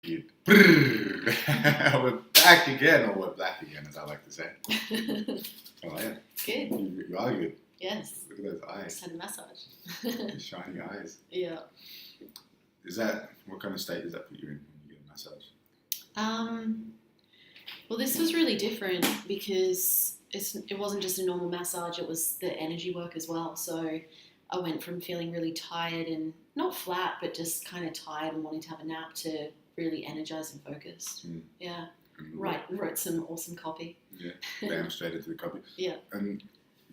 You, we're back again, or we're black again, as I like to say. Oh yeah, Good. you are good. Yes. Look at those eyes, Just had a massage. shiny eyes. Yeah. Is that what kind of state does that put you in when you get a massage? Well, this was really different because it wasn't just a normal massage, it was the energy work as well. So I went from feeling really tired and not flat, but just kind of tired and wanting to have a nap to really energized and focused. Yeah. Wrote some awesome copy. Yeah, bam, straight into the copy. Yeah. And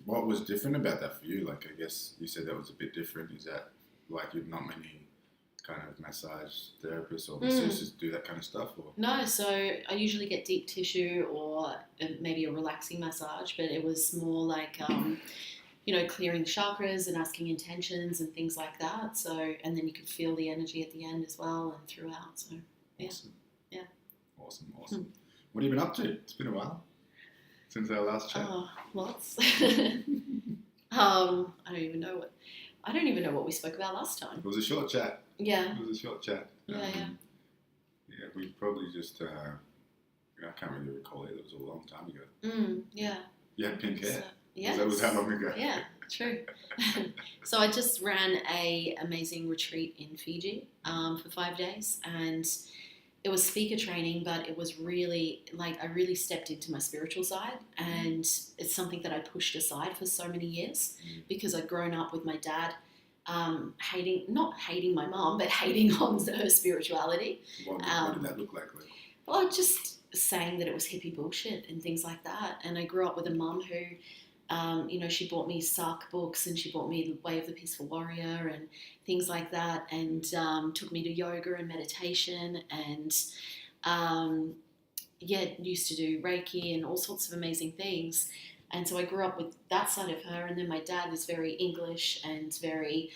what was different about that for you? Like, I guess you said that was a bit different. Is that like you've not many kind of massage therapists or masseuses do that kind of stuff? Or? No, so I usually get deep tissue or maybe a relaxing massage, but it was more like, clearing chakras and asking intentions and things like that. So, and then you could feel the energy at the end as well and throughout. So, yeah. Awesome. Yeah. Awesome. What have you been up to? It's been a while since our last chat. Oh, lots. I don't even know what we spoke about last time. It was a short chat. Yeah. It was a short chat. Yeah. Yeah, we probably just, I can't really recall it. It was a long time ago. Yeah. You had pink hair. Yes. That was how long ago? Yeah, true. So I just ran a amazing retreat in Fiji for 5 days, and it was speaker training, but it was really, I really stepped into my spiritual side, and it's something that I pushed aside for so many years because I'd grown up with my dad not hating my mom, but hating on her spirituality. What did that look like? Well, just saying that it was hippie bullshit and things like that. And I grew up with a mum who, she bought me Sark books and she bought me The Way of the Peaceful Warrior and things like that, and took me to yoga and meditation and, used to do Reiki and all sorts of amazing things. And so I grew up with that side of her, and then my dad is very English and very,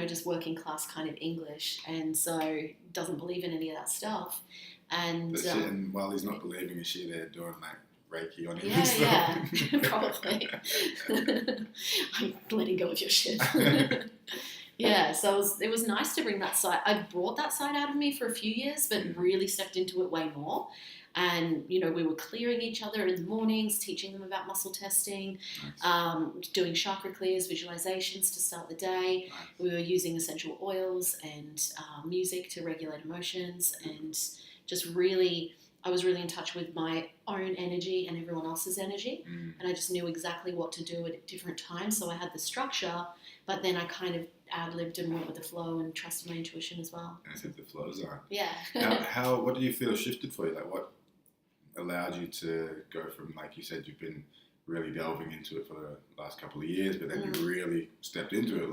just working class kind of English, and so doesn't believe in any of that stuff. And while he's not believing, is she there doing Reiki on him? Yeah, probably. I'm letting go of your shit. Yeah, so it was nice to bring that side. I brought that side out of me for a few years, but really stepped into it way more. And, we were clearing each other in the mornings, teaching them about muscle testing, doing chakra clears, visualizations to start the day. Nice. We were using essential oils and music to regulate emotions, and just really, I was really in touch with my own energy and everyone else's energy. And I just knew exactly what to do at different times. So I had the structure, but then I kind of ad-libbed and went with the flow and trusted my intuition as well. I said the flow's on. Yeah. What do you feel shifted for you? What allowed you to go from, like you said, you've been really delving into it for the last couple of years, but then you really stepped into it?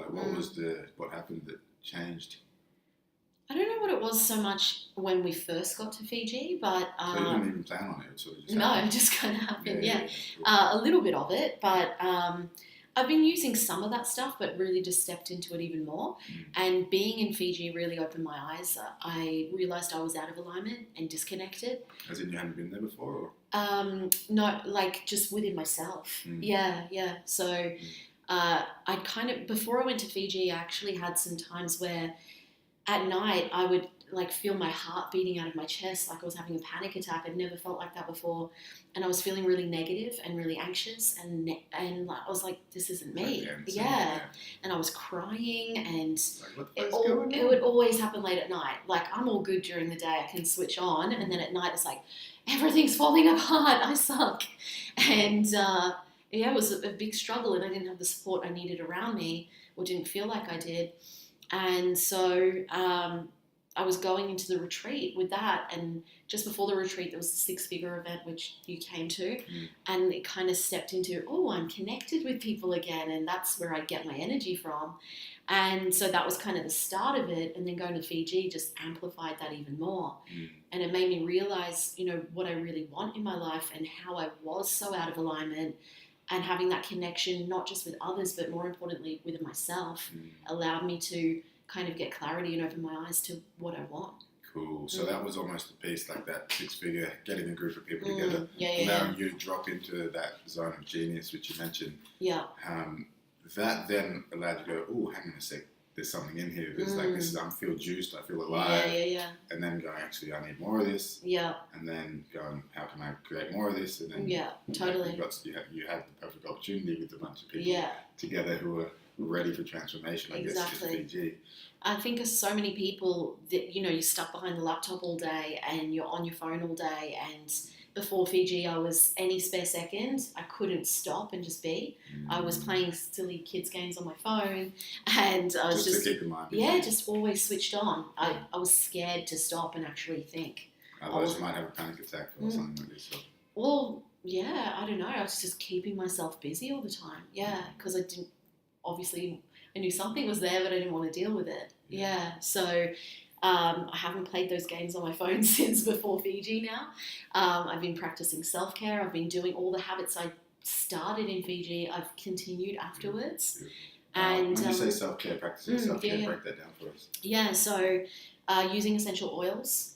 What happened that changed? I don't know what it was so much when we first got to Fiji, but... So you didn't even plan on it? It sort of just no, happened. it just kind of happened, yeah. Cool. A little bit of it, but I've been using some of that stuff, but really just stepped into it even more. And being in Fiji really opened my eyes. I realised I was out of alignment and disconnected. As in you hadn't been there before? Or? No, just within myself. Yeah. So I kind of, before I went to Fiji, I actually had some times where at night I would feel my heart beating out of my chest, like I was having a panic attack. I'd never felt like that before, and I was feeling really negative and really anxious, and I was like, this isn't me. Yeah. And I was crying, and it would always happen late at night. I'm all good during the day, I can switch on, and then at night it's like everything's falling apart, I suck. And it was a big struggle, and I didn't have the support I needed around me, or didn't feel like I did. And so I was going into the retreat with that, and just before the retreat there was a 6-figure event which you came to, and it kind of stepped into, I'm connected with people again, and that's where I get my energy from. And so that was kind of the start of it, and then going to Fiji just amplified that even more. And it made me realize, what I really want in my life, and how I was so out of alignment. And having that connection, not just with others, but more importantly with myself, allowed me to kind of get clarity and open my eyes to what I want. Cool. So that was almost a piece like that 6-figure, getting a group of people together, allowing you to drop into that zone of genius, which you mentioned. Yeah. That then allowed you to go, hang on a sec, there's something in here. There's like this. I feel juiced. I feel alive. Yeah. And then going, actually, I need more of this. Yeah. And then going, how can I create more of this? And then totally. You had the perfect opportunity with a bunch of people together who are ready for transformation. I guess is Fiji. I think of so many people that you're stuck behind the laptop all day and you're on your phone all day. And before Fiji, I was any spare second, I couldn't stop and just be. I was playing silly kids games on my phone, and I was just to keep the mind busy. just always switched on. I was scared to stop and actually think. Otherwise, you might have a panic attack or something like this. Well, yeah, I don't know. I was just keeping myself busy all the time. Yeah, because I didn't. Obviously, I knew something was there, but I didn't want to deal with it. Yeah, so. I haven't played those games on my phone since before Fiji now. I've been practicing self-care. I've been doing all the habits I started in Fiji. I've continued afterwards. And when you say self-care, practicing self-care, break that down for us. Yeah, so using essential oils.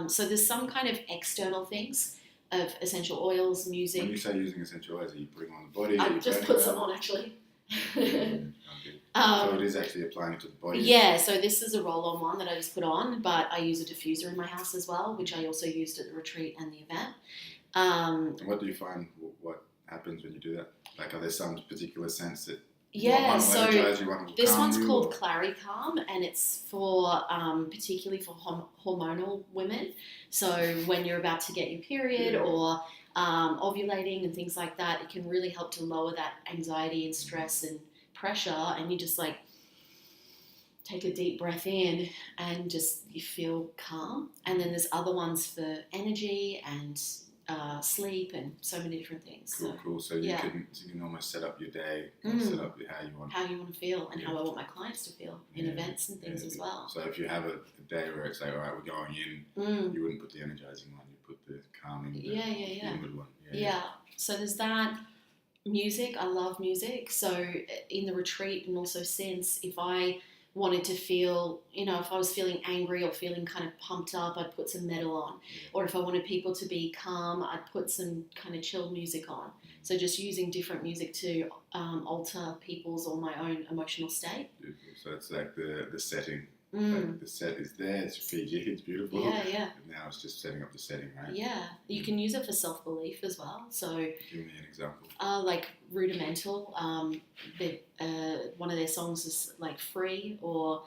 So there's some kind of external things of essential oils, music. When you say using essential oils, are you putting on the body? I just put some on, actually. So it is actually applying it to the body? Yeah, so this is a roll-on one that I just put on, but I use a diffuser in my house as well, which I also used at the retreat and the event. And what do you find, what happens when you do that? Like, are there some particular scents that so this one's called or? Clary Calm, and it's for particularly for hormonal women. So when you're about to get your period or ovulating and things like that, it can really help to lower that anxiety and stress and pressure, and you just like take a deep breath in and just you feel calm. And then there's other ones for energy and sleep and so many different things. Cool. So you can almost set up your day, set up how you want to feel and how I want my clients to feel in events and things as well. So if you have a day where it's like, all right, we're going in, you wouldn't put the energizing one, you put the calming, the inward one. Yeah. So there's that. Music, I love music. So in the retreat and also since, if I wanted to feel, if I was feeling angry or feeling kind of pumped up, I'd put some metal on. Or if I wanted people to be calm, I'd put some kind of chill music on. So just using different music to alter people's or my own emotional state. Beautiful. So it's like the setting. Like the set is there, it's Fiji, it's beautiful. Yeah. And now it's just setting up the setting, right? Yeah. You can use it for self-belief as well. So give me an example. Like Rudimental, one of their songs is like Free or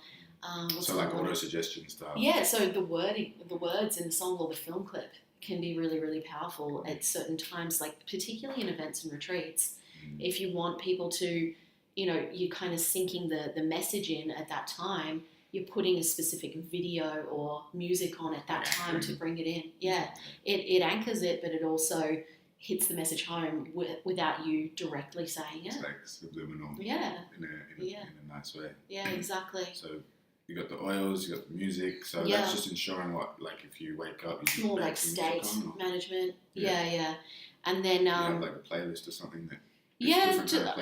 so like auto-suggestion style. Yeah, so the words in the song or the film clip can be really, really powerful at certain times, like particularly in events and retreats. If you want people to, you're kind of syncing the message in at that time, you're putting a specific video or music on at that time to bring it in. Yeah, it anchors it, but it also hits the message home without you directly saying it. It's like subliminal. Yeah. In a nice way. Yeah, exactly. So you got the oils, you got the music. So that's just ensuring if you wake up, you more like state management. Yeah. And then you have like a playlist or something that.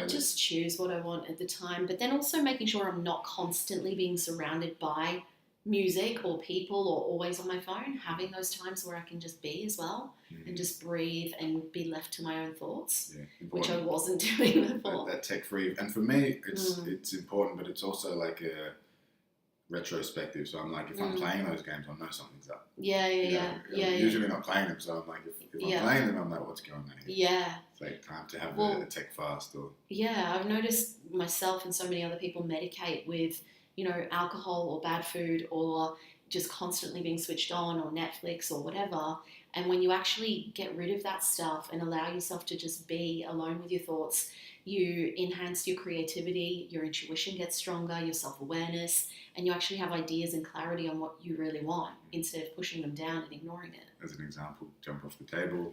Just choose what I want at the time, but then also making sure I'm not constantly being surrounded by music or people or always on my phone, having those times where I can just be as well and just breathe and be left to my own thoughts, which I wasn't doing before. That tech-free, and for me, it's important, but it's also like a retrospective. So I'm like, if I'm playing those games, I know something's up. Yeah. Usually not playing them, so I'm like, if I'm playing them, I'm like, what's going on here? Yeah. It's like time to have a tech fast. I've noticed myself and so many other people medicate with, alcohol or bad food or just constantly being switched on or Netflix or whatever. And when you actually get rid of that stuff and allow yourself to just be alone with your thoughts, you enhance your creativity, your intuition gets stronger, your self-awareness, and you actually have ideas and clarity on what you really want instead of pushing them down and ignoring it. As an example, jump off the table,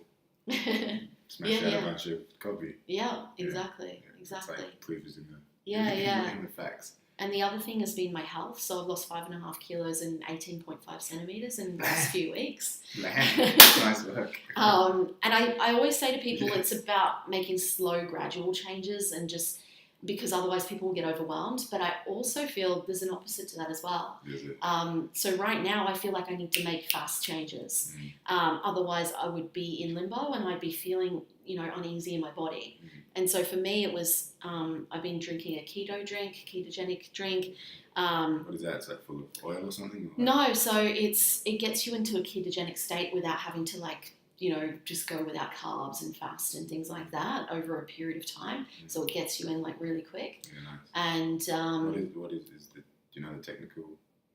smash out a bunch of coffee. Yeah, exactly. It's like proof is in the in the facts. And the other thing has been my health. So I've lost 5.5 kilos and 18.5 centimetres in the last few weeks. Nice work. And I always say to people, it's about making slow, gradual changes and just because otherwise people will get overwhelmed. But I also feel there's an opposite to that as well. Is it? So right now I feel like I need to make fast changes. Otherwise I would be in limbo and I'd be feeling, uneasy in my body. And so for me it was, I've been drinking a ketogenic drink. What is that? Is that full of oil or something? No, so it gets you into a ketogenic state without having to just go without carbs and fast and things like that over a period of time. So it gets you in really quick. Yeah, nice. And what is the, do you know the technical?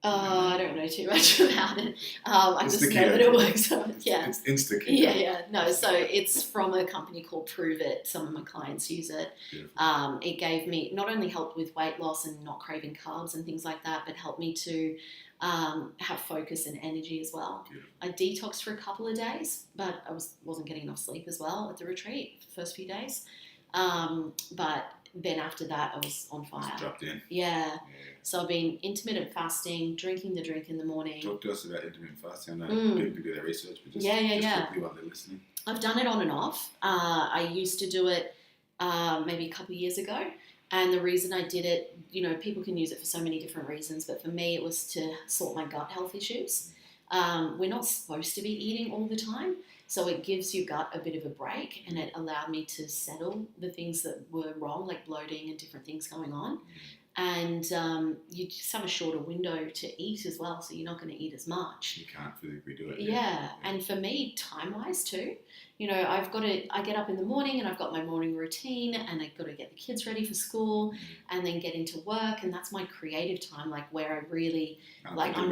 I don't know too much about it. I It's just the know keto that it drink. works. Yeah. It's insta keto. Yeah. No, so it's from a company called Prove It. Some of my clients use it. Beautiful. It gave me, not only helped with weight loss and not craving carbs and things like that, but helped me to have focus and energy as well. Beautiful. I detoxed for a couple of days, but I wasn't getting enough sleep as well at the retreat the first few days. But then after that, I was on fire. Just dropped in. Yeah. So I've been intermittent fasting, drinking the drink in the morning. Talk to us about intermittent fasting. I know people do their research, but just quickly while they're listening. I've done it on and off. I used to do it maybe a couple of years ago. And the reason I did it, people can use it for so many different reasons, but for me it was to sort my gut health issues. We're not supposed to be eating all the time, so it gives your gut a bit of a break, and it allowed me to settle the things that were wrong, like bloating and different things going on. And you just have a shorter window to eat as well, so you're not going to eat as much. You can't physically do it. Yeah. And for me, time-wise too, I get up in the morning and I've got my morning routine and I've got to get the kids ready for school and then get into work, and that's my creative time, where I really, I'm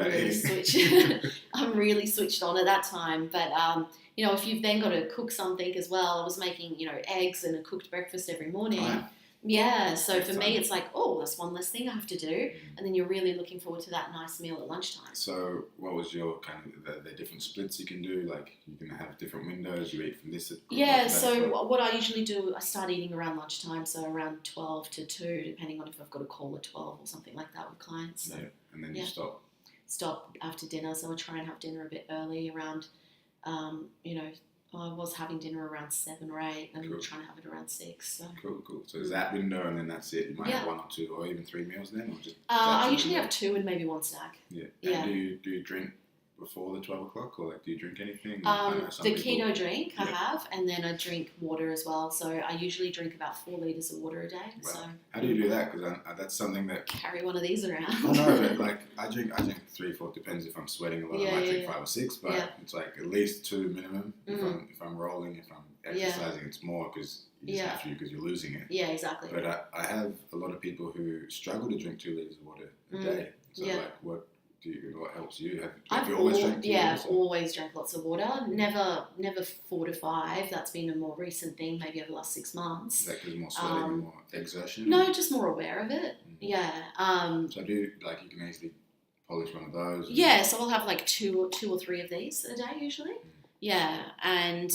really switched on at that time. But, if you've then got to cook something as well, I was making, eggs and a cooked breakfast every morning. Fine. Yeah, so for me it's that's one less thing I have to do, and then you're really looking forward to that nice meal at lunchtime. So what was your kind of the different splits you can do? You can have different windows, you eat from this. So what I usually do, I start eating around lunchtime, so around 12 to 2, depending on if I've got a call at 12 or something like that with clients. So, and then you stop. Stop after dinner, so I try and have dinner a bit early around, I was having dinner around 7 or 8, and I'm trying to have it around 6. So. Cool. So is that window, and then that's it? You might have 1 or 2 or even 3 meals then? Or just I usually have 2 and maybe 1 snack. Yeah. And do you drink before the 12 o'clock, or do you drink anything? The keto drink I have, and then I drink water as well. So I usually drink about 4 litres of water a day. Wow. So how do you do that? Because that's something that carry one of these around. I know, but I drink 3, 4. Depends if I'm sweating a lot. I might drink 5 or 6, but it's at least 2 minimum. If I'm rolling, if I'm exercising, it's more because you just have to, because you're losing it. Yeah, exactly. But I have a lot of people who struggle to drink 2 litres of water a day. So what helps you? Have you always drank 2 I've always drank lots of water. Never 4 to 5. That's been a more recent thing, maybe over the last 6 months. Is that because more sweating and more exertion? No, just more aware of it. Yeah. So you can easily polish one of those? Yeah, so I'll have 2 or 3 of these a day usually. Yeah, and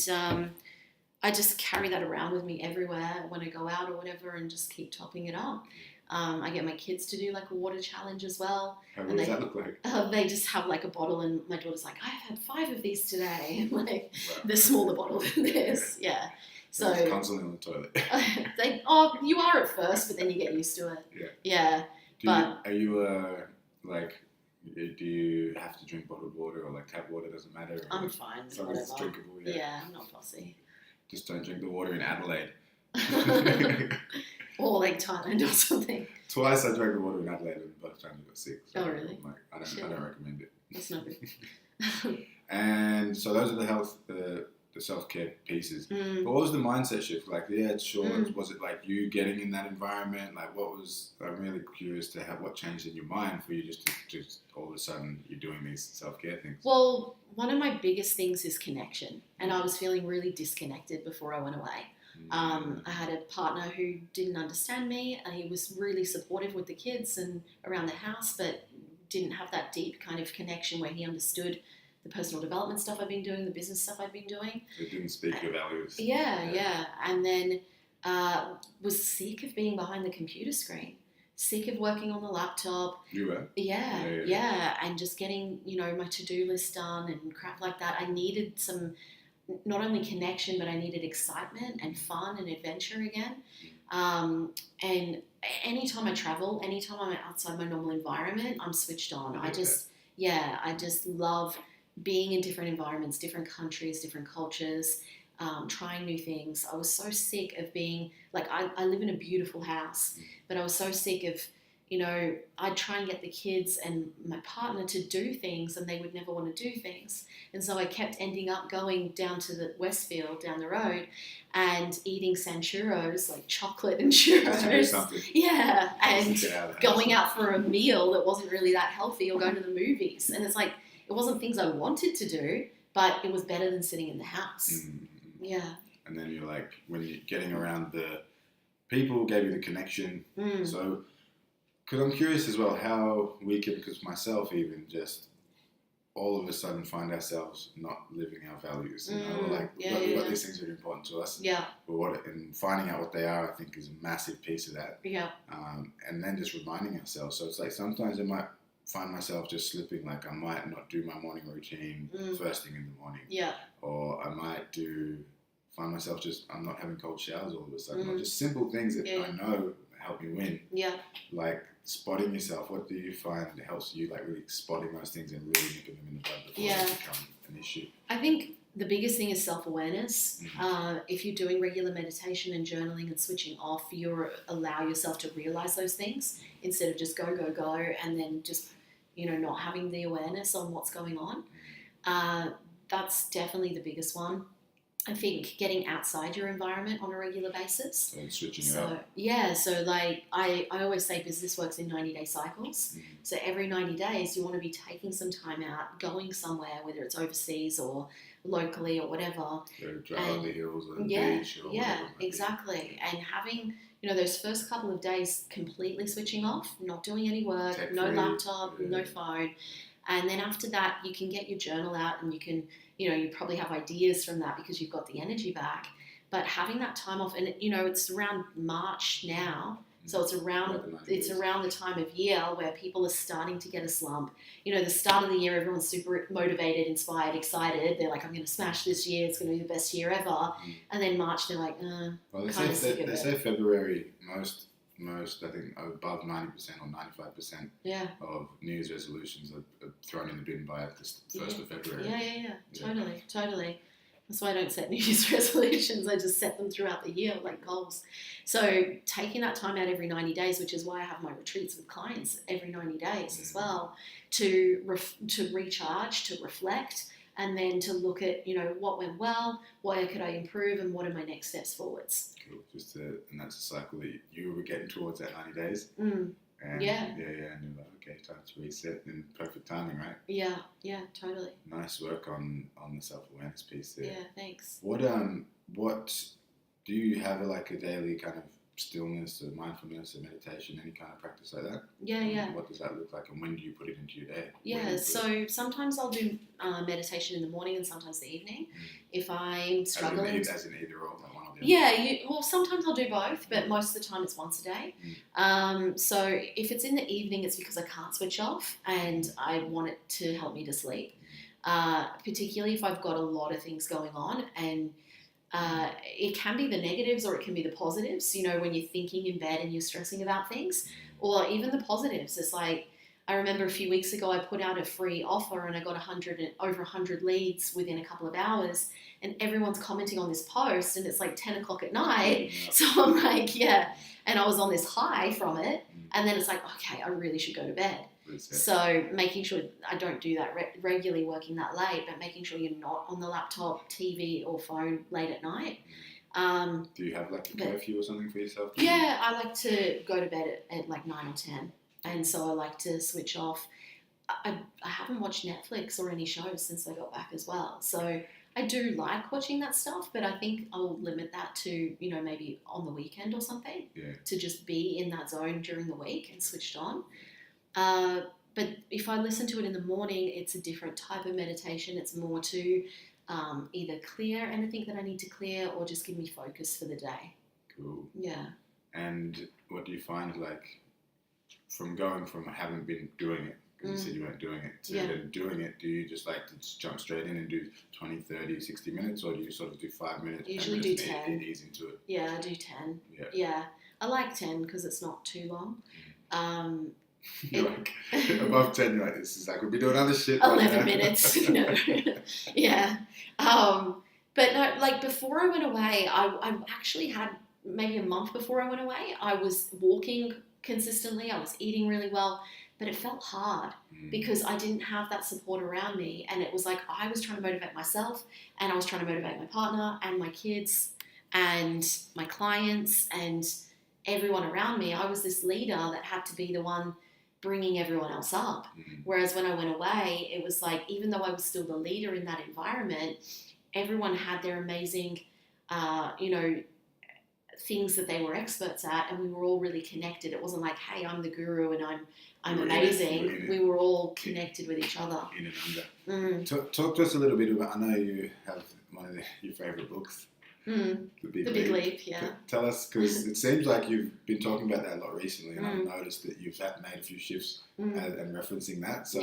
I just carry that around with me everywhere when I go out or whatever, and just keep topping it up. I get my kids to do a water challenge as well. How does that look like? They just have a bottle, and my daughter's like, I've had 5 of these today. The smaller bottle than this. Yeah. So it's constantly on the toilet. You are at first, but then you get used to it. Yeah. Do you have to drink bottled water or tap water? Doesn't matter. I'm fine. So it's drinkable. Yeah, I'm not fussy. Just don't drink the water in Adelaide. Or Thailand or something. Twice I drank the water in Adelaide, and both times I got sick. So really? I don't recommend it. That's not good. And so those are the self-care pieces. But what was the mindset shift? Was it you getting in that environment? I'm really curious to have what changed in your mind for you just all of a sudden you're doing these self-care things? Well, one of my biggest things is connection, and I was feeling really disconnected before I went away. I had a partner who didn't understand me. He was really supportive with the kids and around the house, but didn't have that deep kind of connection where he understood the personal development stuff I've been doing, the business stuff I've been doing. It didn't speak your values. Yeah. And then was sick of being behind the computer screen, sick of working on the laptop. You were? Yeah. And just getting, my to-do list done and crap like that. I needed some, not only connection, but I needed excitement and fun and adventure again. And anytime I travel, anytime I'm outside my normal environment, I'm switched on. I just love being in different environments, different countries, different cultures, trying new things. I was so sick of being, like, I live in a beautiful house, but I was so sick of, I'd try and get the kids and my partner to do things and they would never want to do things. And so I kept ending up going down to the Westfield down the road and eating Sanchuros, like chocolate and churros. Yeah, and going out for a meal that wasn't really that healthy, or going to the movies. And it's like, it wasn't things I wanted to do, but it was better than sitting in the house. Yeah. And then you're like, when you're getting around the people gave you the connection. So, because I'm curious as well how we can, because myself even just all of a sudden find ourselves not living our values. We've got these things that are important to us. Yeah. But and finding out what they are, I think, is a massive piece of that. Yeah. And then just reminding ourselves. So it's like sometimes I might find myself just slipping, like I might not do my morning routine first thing in the morning. Yeah. Or I might find myself just, I'm not having cold showers all of a sudden. Or just simple things that I know help me win. Yeah. Like spotting yourself. What do you find helps you, like, really spotting those things and really nipping them in the bud before they become an issue? I think the biggest thing is self-awareness. If you're doing regular meditation and journaling and switching off, you allow yourself to realize those things instead of just go, and then just, not having the awareness on what's going on. That's definitely the biggest one. I think getting outside your environment on a regular basis. So switching it up. Yeah, so like I always say business works in 90-day cycles. So every 90 days you want to be taking some time out, going somewhere, whether it's overseas or locally or whatever. Drive up the hills or the beach or whatever. Exactly. And having, those first couple of days completely switching off, not doing any work, no laptop, no phone. And then after that, you can get your journal out and you can, you probably have ideas from that because you've got the energy back. But having that time off, and, it's around March now, so it's around the time of year where people are starting to get a slump. The start of the year, everyone's super motivated, inspired, excited. They're like, I'm going to smash this year. It's going to be the best year ever. And then March, they're like, well, they say February, most I think above 90% or 95% of New Year's resolutions are thrown in the bin by the 1st of February. Yeah. Totally. That's why I don't set New Year's resolutions. I just set them throughout the year, like goals. So taking that time out every 90 days, which is why I have my retreats with clients every 90 days as well, to recharge, to reflect, and then to look at, what went well, where could I improve, and what are my next steps forwards. Cool. And that's a cycle that you were getting towards that 90 days. And and you're like, okay, time to reset, and perfect timing, right? Yeah, totally. Nice work on the self-awareness piece there. Yeah, thanks. What do you have, like a daily kind of stillness or mindfulness or meditation, any kind of practice like that? Yeah. What does that look like, and when do you put it into your day? Yeah, so sometimes I'll do meditation in the morning and sometimes the evening. If I'm struggling. As in either or, like one or the other? Yeah, sometimes I'll do both, but most of the time it's once a day. So if it's in the evening, it's because I can't switch off and I want it to help me to sleep. Particularly if I've got a lot of things going on, and it can be the negatives or it can be the positives, when you're thinking in bed and you're stressing about things, or even the positives. It's like, I remember a few weeks ago I put out a free offer and I got over 100 leads within a couple of hours, and everyone's commenting on this post, and it's like 10 o'clock at night. So I'm like, and I was on this high from it, and then it's like, okay, I really should go to bed. So making sure I don't do that regularly, working that late, but making sure you're not on the laptop, TV or phone late at night. Do you have like a curfew or something for yourself? Yeah, I like to go to bed at like 9 or 10. And so I like to switch off. I haven't watched Netflix or any shows since I got back as well. So I do like watching that stuff, but I think I'll limit that to, maybe on the weekend or something, to just be in that zone during the week and switched on. But if I listen to it in the morning, it's a different type of meditation. It's more to either clear anything that I need to clear or just give me focus for the day. Cool. Yeah. And what do you find, like, from going from having been doing it, because you said you weren't doing it, to then doing it, do you just like to just jump straight in and do 20, 30, 60 minutes, or do you sort of do 5 minutes? Usually do 10. Ease into it? Yeah, I do 10. Yeah. I like 10 because it's not too long. You're like, above 10, you're like, this is like, we'll be doing other shit. 11 right minutes, you know. Yeah. But no, like before I went away, I actually had maybe a month before I went away, I was walking consistently, I was eating really well, but it felt hard because I didn't have that support around me. And it was like I was trying to motivate myself and I was trying to motivate my partner and my kids and my clients and everyone around me. I was this leader that had to be the one bringing everyone else up. Whereas when I went away, it was like, even though I was still the leader in that environment, everyone had their amazing, things that they were experts at, and we were all really connected. It wasn't like, hey, I'm the guru and I'm amazing. We were all connected with each other. In and under. Talk to us a little bit about, I know you have one of your favourite books, The Big Leap. Yeah. Tell us, because it seems like you've been talking about that a lot recently, and I've noticed that you've made a few shifts and referencing that. So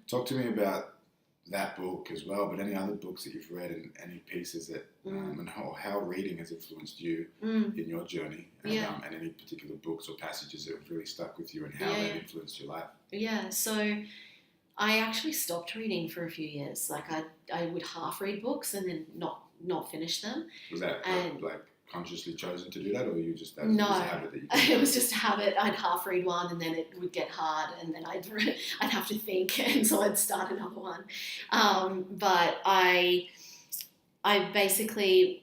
talk to me about that book as well, but any other books that you've read and any pieces that and how reading has influenced you in your journey, and any particular books or passages that have really stuck with you and how they've influenced your life. Yeah, so I actually stopped reading for a few years. Like I would half read books and then not finish them. Was that like consciously chosen to do that, or you just no? Was a habit that you it was just a habit. I'd half read one and then it would get hard, and then I'd have to think, and so I'd start another one. But I basically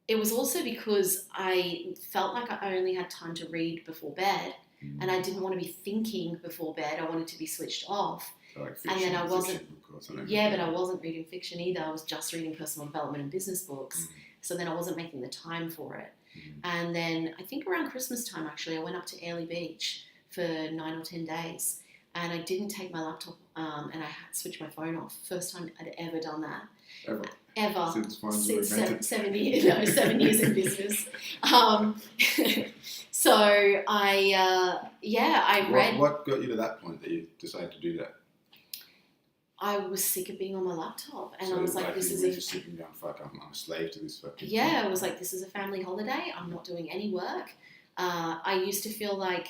it was also because I felt like I only had time to read before bed, and I didn't want to be thinking before bed. I wanted to be switched off. So like fiction, and then I wasn't. But I wasn't reading fiction either. I was just reading personal development and business books. So then I wasn't making the time for it. And then I think around Christmas time, actually, I went up to Airlie Beach for 9 or 10 days. And I didn't take my laptop and I had switched my phone off. First time I'd ever done that. Ever. Since 7 years, 7 years in business. So I read. What got you to that point that you decided to do that? I was sick of being on my laptop, and so I was like, "This is just sitting down. Fuck, I'm a slave to this fucking." Yeah, I was like, "This is a family holiday. I'm not doing any work." I used to feel like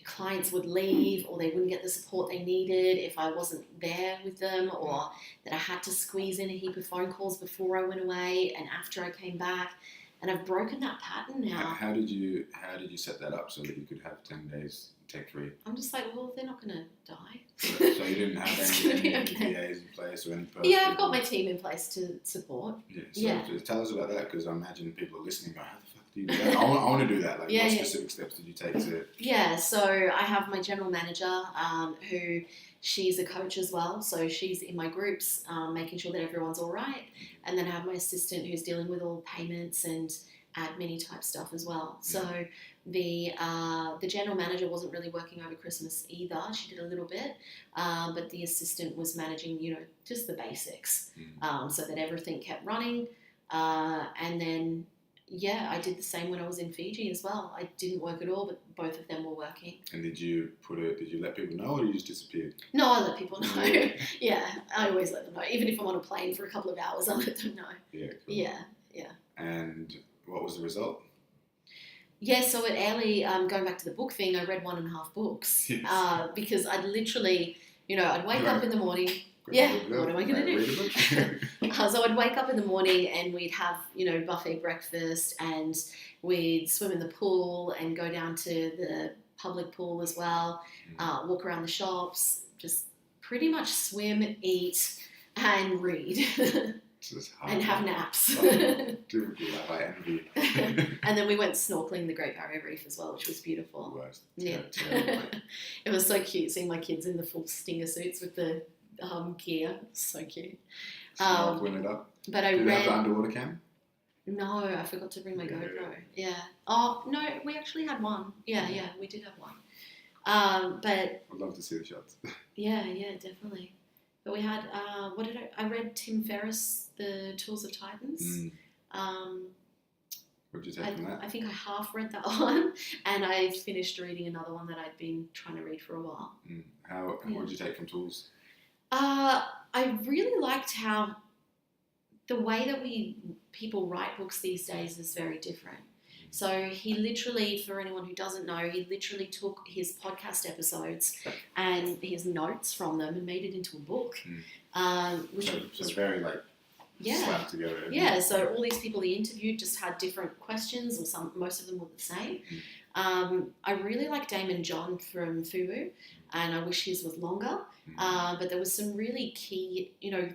clients would leave, or they wouldn't get the support they needed if I wasn't there with them, or that I had to squeeze in a heap of phone calls before I went away and after I came back. And I've broken that pattern now. How did you set that up so that you could have 10 days tech free? I'm just like, well, they're not going to die. So you didn't have any VAs in place or any person? Yeah, I've got my team in place to support. Yeah, so tell us about that, because I imagine people are listening going, how the fuck do you do that? I want to do that. Like, what specific steps did you take to... Yeah, so I have my general manager who... She's a coach as well, so she's in my groups, making sure that everyone's all right. And then I have my assistant who's dealing with all payments and admin type stuff as well. So the general manager wasn't really working over Christmas either. She did a little bit, but the assistant was managing, just the basics, so that everything kept running. And then, I did the same when I was in Fiji as well. I didn't work at all, but both of them were working. And did you let people know, or you just disappeared? No, I let people know. Yeah, I always let them know. Even if I'm on a plane for a couple of hours, I let them know. Yeah, cool. Yeah. And what was the result? Yeah, so at Airlie, going back to the book thing, I read 1.5 books. Yes. Because I'd literally, I'd wake up in the morning. Yeah, what am I going to do? So I'd wake up in the morning and we'd have, buffet breakfast, and we'd swim in the pool and go down to the public pool as well, walk around the shops, just pretty much swim, eat, and read. And have naps. I envy. And then we went snorkeling the Great Barrier Reef as well, which was beautiful. Worst. Yeah. It was so cute seeing my kids in the full stinger suits with the gear. So cute. Snorkeling it up. But Did you have the underwater cam? No, I forgot to bring my GoPro. Yeah. Oh, no, we actually had one. Yeah, we did have one. But I'd love to see the shots. Yeah, definitely. But we had, I read Tim Ferriss, The Tools of Titans. What did you take from that? I think I half read that one, and I finished reading another one that I'd been trying to read for a while. What did you take from Tools? I really liked how the way that people write books these days is very different. So he literally, for anyone who doesn't know, he literally took his podcast episodes and his notes from them and made it into a book. Which so very like slapped together. Yeah, so all these people he interviewed just had different questions, or most of them were the same. I really like Damon John from FUBU, and I wish his was longer. But there was some really key,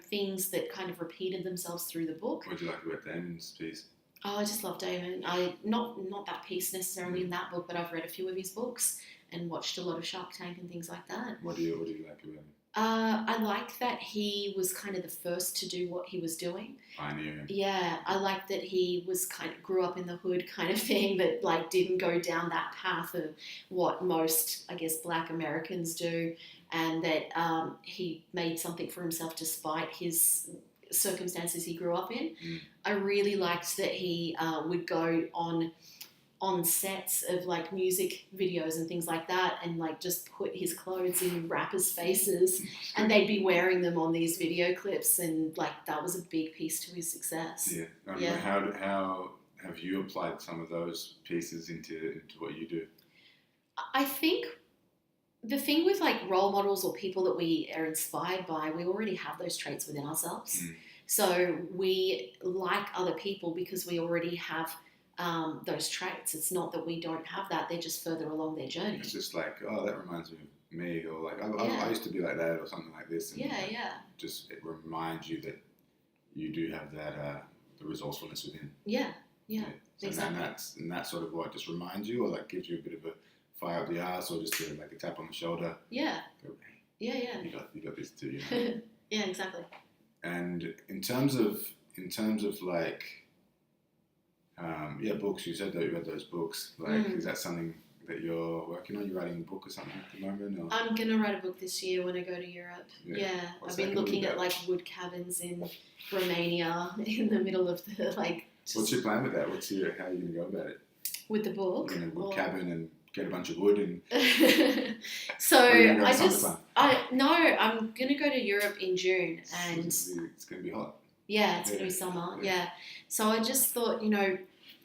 things that kind of repeated themselves through the book. What do you like about Damon's piece? Oh, I just love Damon. Not that piece necessarily in that book, but I've read a few of his books and watched a lot of Shark Tank and things like that. What do you like about him? I like that he was kind of the first to do what he was doing. Pioneer. Yeah, I like that he was grew up in the hood kind of thing, but like didn't go down that path of what most, I guess, Black Americans do, and that he made something for himself despite his circumstances he grew up in. I really liked that he would go on sets of like music videos and things like that, and like just put his clothes in rappers' faces, and they'd be wearing them on these video clips, and like that was a big piece to his success. Yeah. How have you applied some of those pieces into what you do? I think the thing with like role models or people that we are inspired by, we already have those traits within ourselves. So we like other people because we already have those traits. It's not that we don't have that, they're just further along their journey. It's just like, oh, that reminds me of me, or like I used to be like that, or something like this. And just it reminds you that you do have that the resourcefulness within. So Exactly. and that's sort of what just reminds you, or like gives you a bit of a fire up the ass, or just like a tap on the shoulder. You got this too. Yeah, exactly. And in terms of like books, you said that you read those books. Like, is that something that you're working on? You're writing a book or something at the moment? Or? I'm gonna write a book this year when I go to Europe. I've been looking at like wood cabins in Romania in the middle of the like. What's your plan with that? How are you gonna go about it? With the book? You're gonna wood cabin and get a bunch of wood and. So I'm gonna go to Europe in June, and it's gonna be hot. Yeah, it's gonna be summer. Yeah. So I just thought,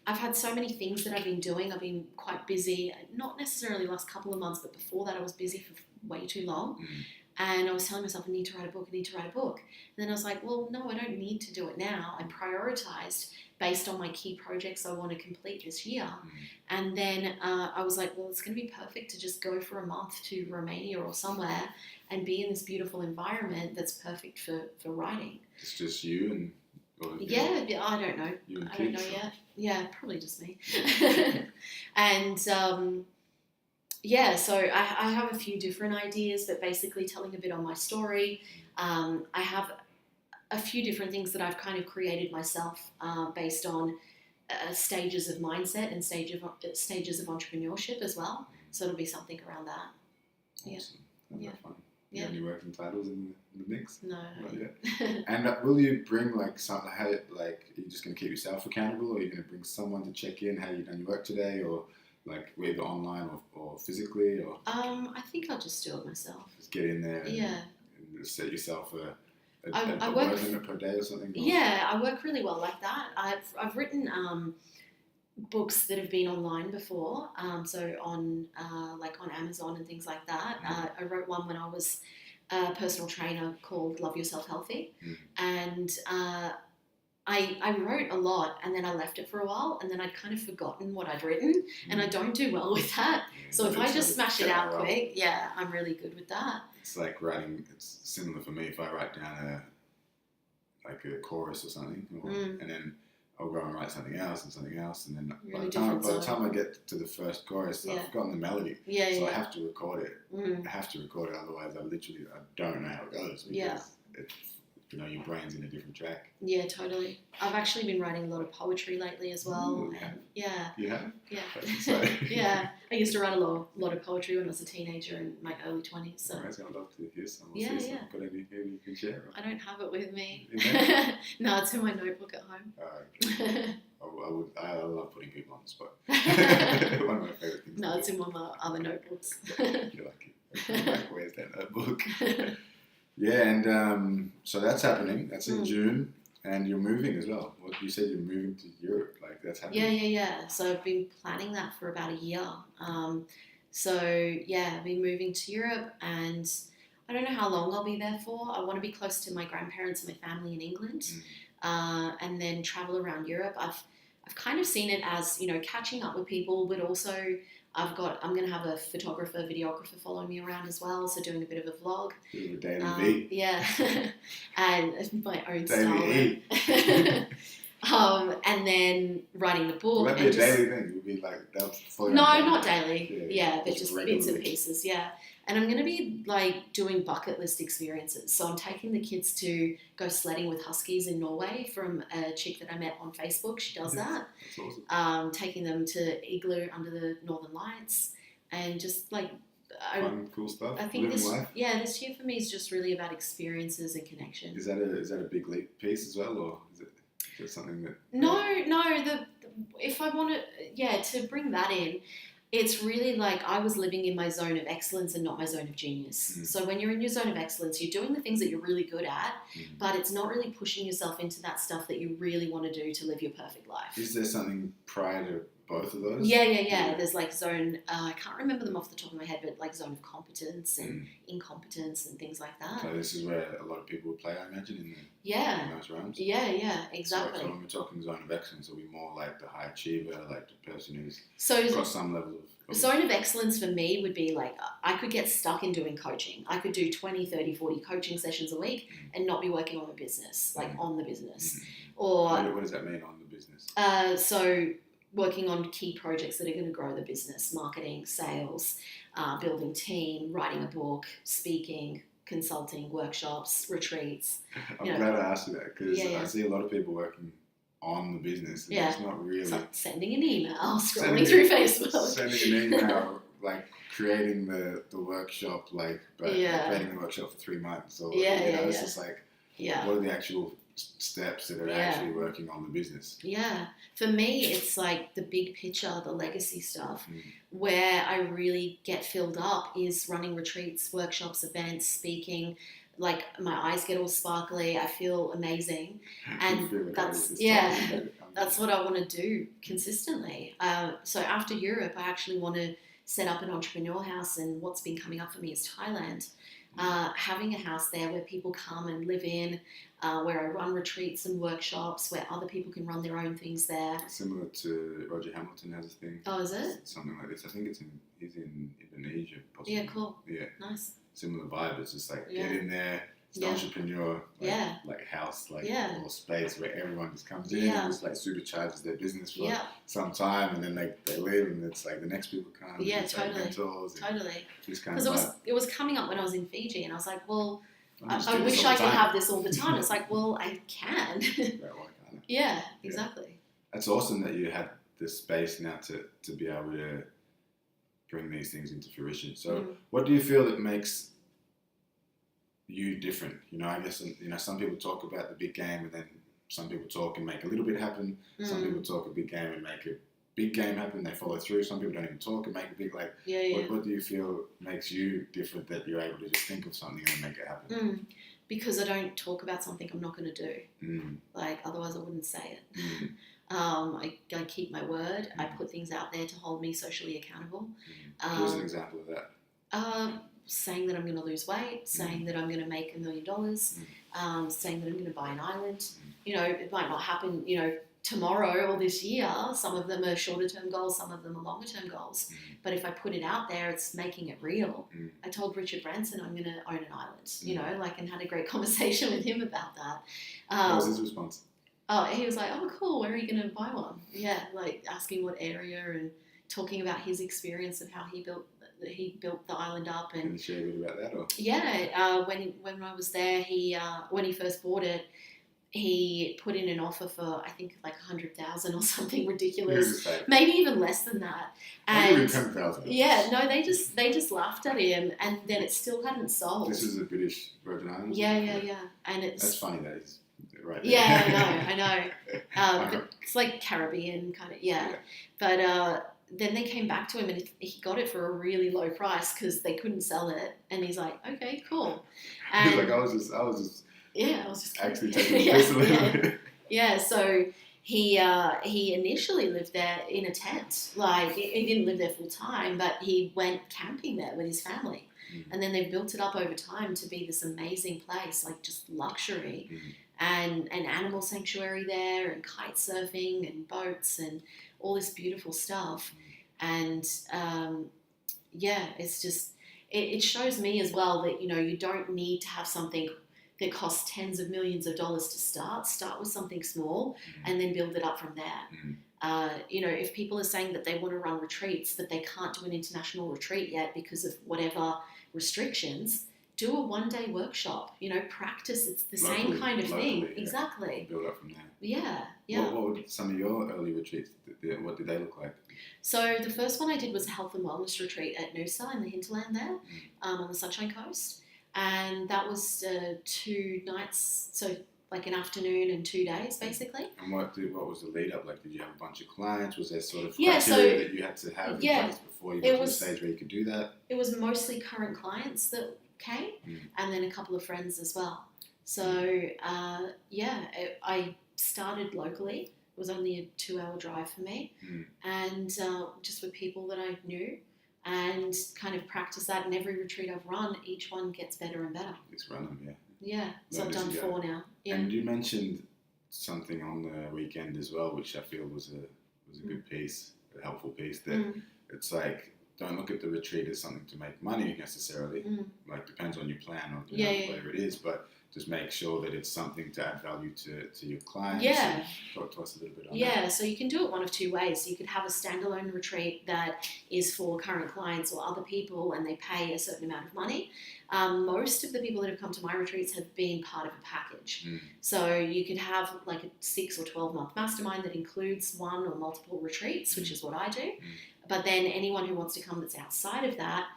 I've had so many things that I've been doing. I've been quite busy, not necessarily the last couple of months, but before that I was busy for way too long. And I was telling myself, I need to write a book. And then I was like, well, no, I don't need to do it now. I prioritized based on my key projects I want to complete this year. And then I was like, well, it's going to be perfect to just go for a month to Romania or somewhere and be in this beautiful environment that's perfect for writing. It's just you and... I don't know. I don't know yet. Yeah, probably just me. And so I have a few different ideas, but basically telling a bit on my story. I have a few different things that I've kind of created myself based on stages of mindset and stages of entrepreneurship as well. So it'll be something around that. Awesome. That's fun. Yeah. Any working titles in the mix? No. Not yet. And will you bring like something? Are you just going to keep yourself accountable, or are you going to bring someone to check in how you've done your work today, or like either online or physically? Or I think I'll just do it myself. Just get in there. And set yourself a word limit per day or something. Yeah, I work really well like that. I've written books that have been online before, so on on Amazon and things like that. I wrote one when I was a personal trainer called Love Yourself Healthy, and I wrote a lot, and then I left it for a while, and then I'd kind of forgotten what I'd written, and I don't do well with that. So if I just smash it out quick, I'm really good with that. It's like writing. It's similar for me. If I write down a chorus or something, and then I'll go and write something else, and then by the time I get to the first chorus, I've forgotten the melody. So I have to record it. I have to record it, otherwise I don't know how it goes, because your brain's in a different track. Yeah, totally. I've actually been writing a lot of poetry lately as well. Ooh, You have? Yeah. Yeah. I used to write a lot of poetry when I was a teenager in my early 20s. So. I'd love to hear some. Yeah. Got anything you can share? I don't have it with me. No, it's in my notebook at home. Okay. I love putting people on the spot. One of my favourite things. No, it's in one of my other notebooks. You're lucky. Where's that notebook? Yeah, and so that's happening. That's in June. And you're moving as well. What you said, you're moving to Europe. Like that's happening. Yeah. So I've been planning that for about a year. I've been moving to Europe, and I don't know how long I'll be there for. I want to be close to my grandparents and my family in England, and then travel around Europe. I've kind of seen it as, catching up with people, but also I'm going to have a photographer, videographer following me around as well, so doing a bit of a vlog. Bit of a daily beat. Yeah, and my own daily style. And then writing the book. Will that be a daily thing? You'll be like, they'll follow No, not daily. Yeah, but just regularly. bits and pieces. Yeah. And I'm going to be like doing bucket list experiences. So I'm taking the kids to go sledding with huskies in Norway from a chick that I met on Facebook. She does that. That's awesome. Taking them to Igloo under the Northern Lights, and just like fun, cool stuff. I think this life. this year for me is just really about experiences and connection. Is that a big leap piece as well, or is it something that? No. If I want to bring that in. It's really like I was living in my zone of excellence and not my zone of genius. So when you're in your zone of excellence, you're doing the things that you're really good at, but it's not really pushing yourself into that stuff that you really want to do to live your perfect life. Is there something prior to both of those? Yeah. There's like zone, I can't remember them off the top of my head, but like zone of competence and incompetence and things like that. So this is where a lot of people would play, I imagine, in those realms? Yeah, exactly. So when we're talking zone of excellence, it'll be more like the high achiever, like the person who's got some level of... Zone of excellence for me would be like, I could get stuck in doing coaching. I could do 20, 30, 40 coaching sessions a week and not be working on my business, like on the business. Or what does that mean, on the business? So working on key projects that are going to grow the business, marketing, sales, building team, writing a book, speaking, consulting, workshops, retreats. I'm glad I asked you that, because I see a lot of people working on the business. And it's not really... So sending an email, scrolling through Facebook. Sending an email, like creating the workshop, creating the workshop for 3 months. Or, it's just like, what are the actual steps that are actually working on the business? Yeah. For me, it's like the big picture, the legacy stuff. Where I really get filled up is running retreats, workshops, events, speaking. Like my eyes get all sparkly. I feel amazing, and that's what I want to do consistently. So after Europe, I actually want to set up an entrepreneur house, and what's been coming up for me is Thailand. Having a house there where people come and live in, where I run retreats and workshops, where other people can run their own things there. Similar to Roger Hamilton has a thing. Oh, is it? Something like this. I think he's in Indonesia, possibly. Yeah, cool. Yeah. Nice. Similar vibe. It's just like get in there. It's an entrepreneur, house, or space where everyone just comes in and just supercharges their business for some time, and then they leave, and it's like the next people come. Yeah, and totally. Totally. Because it was coming up when I was in Fiji, and I was like, well, I wish I could have this all the time. It's like, well, I can. Why can't I? Yeah, exactly. That's awesome that you had the space now to be able to bring these things into fruition. So, what do you feel that makes you different? I guess some people talk about the big game, and then some people talk and make a little bit happen. Some people talk a big game and make a big game happen. They follow through. Some people don't even talk and make a big What do you feel makes you different, that you're able to just think of something and make it happen? Because I don't talk about something I'm not going to do. Otherwise I wouldn't say it. I keep my word. I put things out there to hold me socially accountable. Give us an example of that. Saying that I'm going to lose weight, saying that I'm going to make $1 million, saying that I'm going to buy an island. It might not happen, tomorrow or this year. Some of them are shorter term goals, some of them are longer term goals. But if I put it out there, it's making it real. I told Richard Branson I'm going to own an island, and had a great conversation with him about that. What was his response? Oh, he was like, oh, cool, where are you going to buy one? Yeah, asking what area, and talking about his experience of how he built the island up. And can you share a bit about that? Or? Yeah, when I was there, when he first bought it, he put in an offer for, I think, like 100,000 or something ridiculous, maybe even less than that. And 10,000. Yeah, no, they just laughed at him, and then it still hadn't sold. This is the British Virgin Islands. Yeah, and that's funny that he's right there. Yeah, I know. But it's like Caribbean kind of, But then they came back to him, and he got it for a really low price because they couldn't sell it. And he's like, okay, cool. And he's like, I was just Yeah, I was just kidding. Actually taking the piss a little bit. Yeah, so he initially lived there in a tent. Like, he didn't live there full time, but he went camping there with his family. And then they built it up over time to be this amazing place, like just luxury, and an animal sanctuary there, and kite surfing and boats and all this beautiful stuff. And it's just, it shows me as well that, you know, you don't need to have something that costs tens of millions of dollars to start with something small and then build it up from there. You know, if people are saying that they want to run retreats but they can't do an international retreat yet because of whatever restrictions, do a one-day workshop, you know, practice. It's the same kind of thing. Yeah. Exactly. Build up from there. Yeah. What were some of your early retreats? What did they look like? So the first one I did was a health and wellness retreat at Noosa in the hinterland there, on the Sunshine Coast. And that was 2 nights, so like an afternoon and 2 days, basically. And what was the lead up like? Did you have a bunch of clients? Was there sort of criteria that you had to have in place before you got to the stage where you could do that? It was mostly current clients that came, and then a couple of friends as well. So, I started locally. It was only a 2-hour drive for me, and just with people that I knew, and kind of practice that. And every retreat I've run, each one gets better and better. Just run them, yeah. Yeah, so I've done 4 now. Yeah. And you mentioned something on the weekend as well, which I feel was a good piece, a helpful piece. That it's like, don't look at the retreat as something to make money necessarily. Like, depends on your plan or whatever it is, but just make sure that it's something to add value to your clients. Yeah. Talk to us a little bit on that. Yeah, so you can do it one of 2 ways. So you could have a standalone retreat that is for current clients or other people, and they pay a certain amount of money. Most of the people that have come to my retreats have been part of a package. So you could have like a 6 or 12 month mastermind that includes 1 or multiple retreats, which is what I do. But then anyone who wants to come that's outside of that,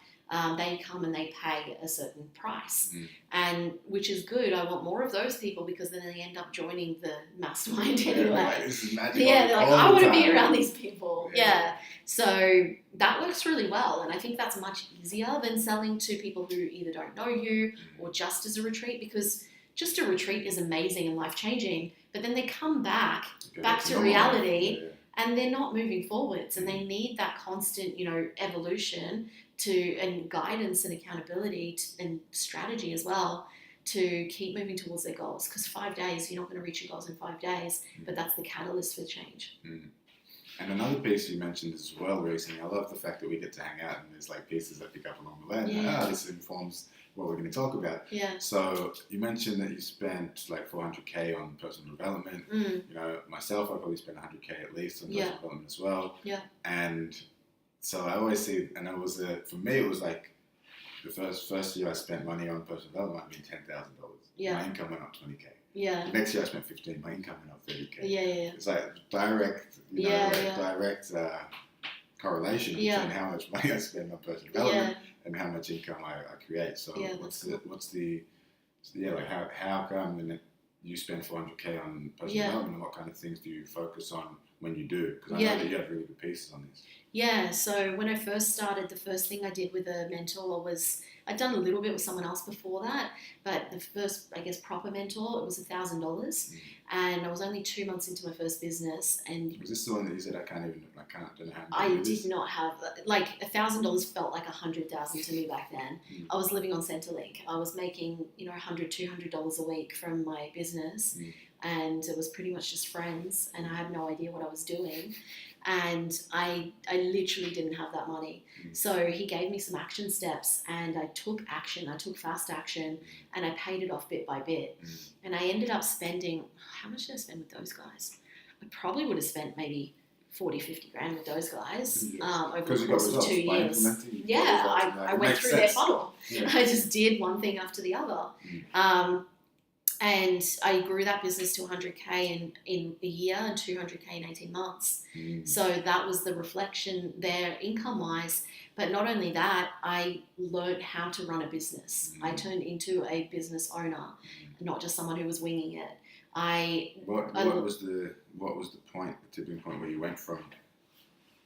they come and they pay a certain price, and which is good. I want more of those people, because then they end up joining the mastermind anyway. Right. This is magic. Yeah, they're like, I want to be around these people. Yeah. So that works really well, and I think that's much easier than selling to people who either don't know you or just as a retreat, because just a retreat is amazing and life-changing, but then they come back to reality, and they're not moving forwards, and they need that constant, you know, evolution and guidance and accountability and strategy as well to keep moving towards their goals. Because 5 days, you're not going to reach your goals in 5 days, but that's the catalyst for change. And another piece you mentioned as well recently, I love the fact that we get to hang out and there's like pieces I pick up along the way. Yeah. This informs what we're going to talk about. Yeah. So you mentioned that you spent like $400K on personal development. You know, myself, I probably spent $100K at least on personal development as well. Yeah. And so I always see, and it was for me, it was like the first year I spent money on personal development, I mean $10,000. Yeah. My income went up 20K. Yeah. The next year I spent 15. My income went up 30K. Yeah. It's like direct, direct correlation between how much money I spend on personal development and how much income I create. So how come when you spend $400K on personal development, and what kind of things do you focus on when you do? Because I know that you have really good pieces on this. Yeah, so when I first started, the first thing I did with a mentor was, I'd done a little bit with someone else before that, but the first, I guess, proper mentor, it was $1,000, and I was only 2 months into my first business. And was this the one that you said I don't know how? I did not have, like, $1,000 felt like $100,000 to me back then. I was living on Centrelink. I was making, you know, $100, $200 a week from my business, and it was pretty much just friends, and I had no idea what I was doing. And I literally didn't have that money. So he gave me some action steps, and I took action. I took fast action, and I paid it off bit by bit. And I ended up spending, how much did I spend with those guys? I probably would have spent maybe 40, 50 grand with those guys over the course of 2 years. I went through their funnel. I just did one thing after the other. And I grew that business to 100K in a year and 200K in 18 months. So that was the reflection there income-wise. But not only that, I learned how to run a business. I turned into a business owner, not just someone who was winging it. What was the point, the tipping point where you went from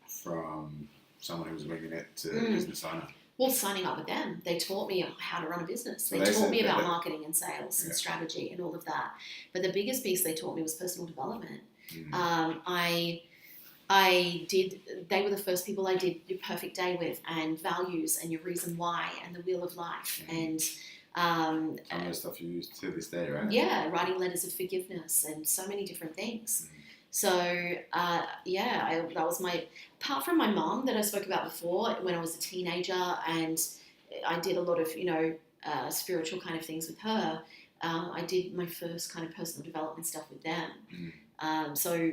someone who was winging it to business owner? Well, signing up with them, they taught me how to run a business. So They taught me about that, marketing and sales and strategy and all of that. But the biggest piece they taught me was personal development. They were the first people I did Your Perfect Day with, and values and your reason why and the wheel of life. And some of the stuff you use to this day, right? Yeah, writing letters of forgiveness and so many different things. So, that was apart from my mum that I spoke about before, when I was a teenager and I did a lot of, spiritual kind of things with her, I did my first kind of personal development stuff with them. So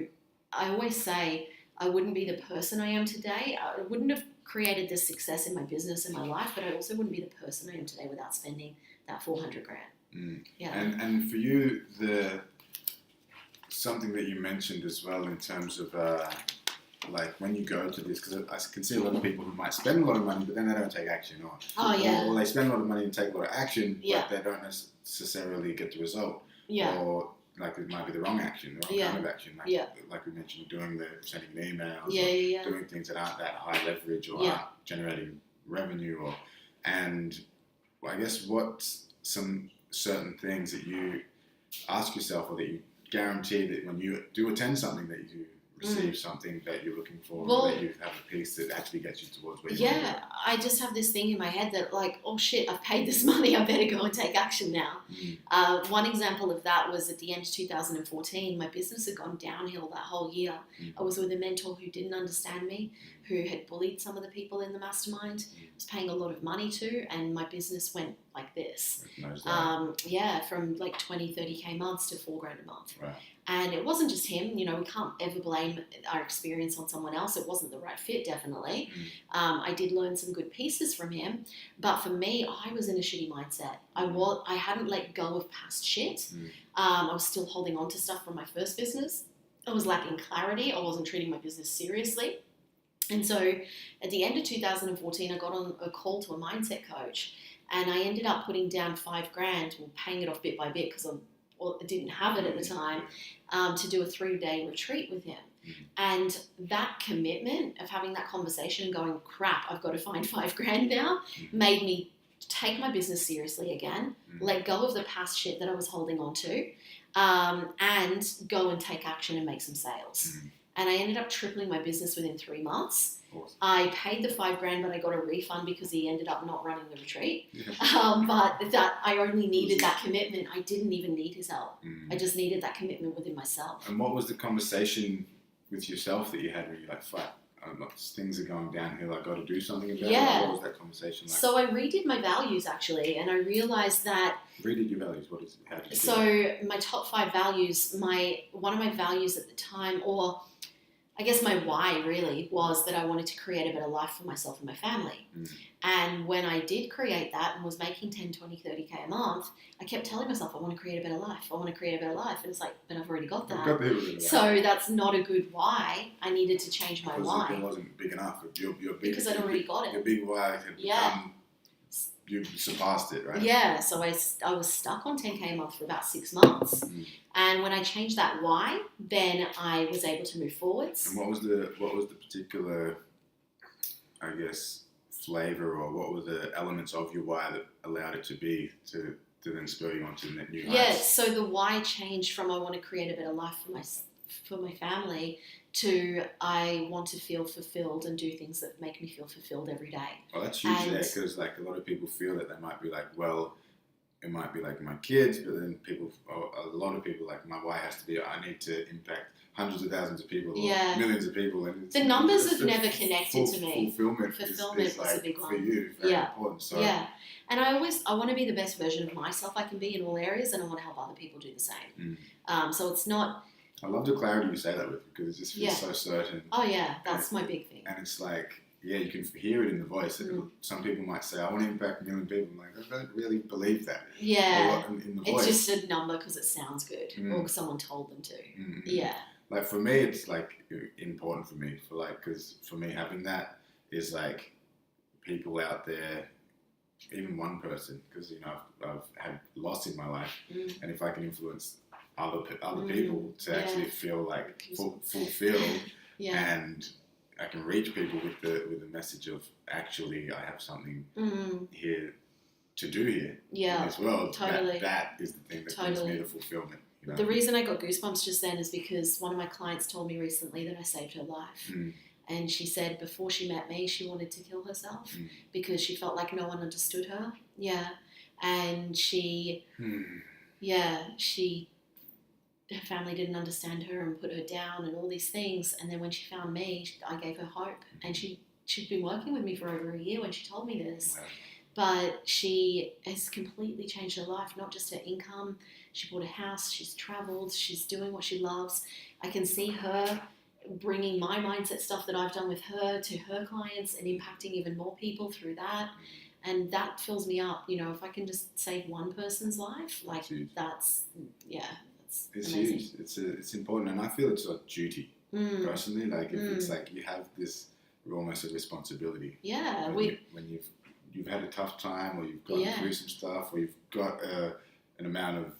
I always say I wouldn't be the person I am today. I wouldn't have created this success in my business and my life, but I also wouldn't be the person I am today without spending that $400,000. Yeah. And for you, something that you mentioned as well in terms of like when you go to this, because I can see a lot of people who might spend a lot of money, but then they don't take action, or they spend a lot of money and take a lot of action, but they don't necessarily get the result, or like it might be the wrong action, the wrong kind of action, like we mentioned, sending emails, doing things that aren't that high leverage or aren't generating revenue, and I guess what's some certain things that you ask yourself, or that you guarantee that when you do attend something that you receive something that you're looking for, or that you have a piece that actually gets you towards where you want to go? I just have this thing in my head that like, oh shit, I've paid this money, I better go and take action now. One example of that was at the end of 2014, my business had gone downhill that whole year. I was with a mentor who didn't understand me, who had bullied some of the people in the mastermind, was paying a lot of money to, and my business went like this. From like 20, 30K months to $4,000 a month. Right. And it wasn't just him, we can't ever blame our experience on someone else. It wasn't the right fit, definitely. I did learn some good pieces from him, but for me, I was in a shitty mindset. I hadn't let go of past shit. I was still holding on to stuff from my first business. I was lacking clarity. I wasn't treating my business seriously. And so at the end of 2014, I got on a call to a mindset coach, and I ended up putting down $5,000, paying it off bit by bit because I didn't have it at the time, to do a 3-day retreat with him. And that commitment of having that conversation and going, crap, I've got to find $5,000 now, made me take my business seriously again, let go of the past shit that I was holding on to, and go and take action and make some sales. And I ended up tripling my business within 3 months. Awesome. I paid the $5,000, but I got a refund because he ended up not running the retreat. But that I only needed that commitment. I didn't even need his help. I just needed that commitment within myself. And what was the conversation with yourself that you had where you're like, fuck, things are going downhill, I got to do something about it? What was that conversation like? So I redid my values, actually, and I realized that... Redid your values? What is it? How did you do So my top 5 values, one of my values at the time, or... I guess my why really was that I wanted to create a better life for myself and my family. And when I did create that and was making 10, 20, 30K a month, I kept telling myself, I want to create a better life. I want to create a better life. And it's like, but I've already got that. So that's not a good why. I needed to change my why. It wasn't big enough. Your big, because I'd already got it. Your big why had become... You surpassed it, right? Yeah, so I was stuck on 10K a month for about 6 months. And when I changed that why, then I was able to move forwards. And what was the particular, I guess, flavor, or what were the elements of your why that allowed it to be to then spur you on to the new heights? Yeah, so the why changed from I want to create a better life for my family to I want to feel fulfilled and do things that make me feel fulfilled every day. Well, that's huge there, because like a lot of people feel that they might be like, well, it might be like my kids, but then a lot of people like, my why has to be I need to impact hundreds of thousands of people, or millions of people. And the numbers have never connected to me. Fulfillment is like, a big one for you, very important. So, and I want to be the best version of myself I can be in all areas, and I want to help other people do the same. So it's not... I love the clarity you say that with, because it just feels so certain. Oh yeah, that's my big thing. And it's like, you can hear it in the voice. Some people might say, I want to impact 1 million people. I'm like, I don't really believe that. Yeah. In the voice. It's just a number because it sounds good, or someone told them to. Yeah. Like for me, it's like important for me, because for me having that is like people out there, even one person, because I've had loss in my life, and if I can influence other people to actually feel like fulfilled and I can reach people with the message of actually I have something here to do here in this world. Totally. That is the thing that brings me the fulfillment. You know? The reason I got goosebumps just then is because one of my clients told me recently that I saved her life. And she said before she met me, she wanted to kill herself because she felt like no one understood her. Yeah. And her family didn't understand her and put her down and all these things. And then when she found me, I gave her hope. And she'd been working with me for over a year when she told me this. Wow. But she has completely changed her life, not just her income. She bought a house, she's traveled, she's doing what she loves. I can see her bringing my mindset stuff that I've done with her to her clients and impacting even more people through that. And that fills me up. You know, if I can just save one person's life, like that's amazing. Huge. It's important, and I feel it's a duty personally. Like if it's like you have this almost a responsibility. Yeah, when you've had a tough time, or you've gone through some stuff, or you've got an amount of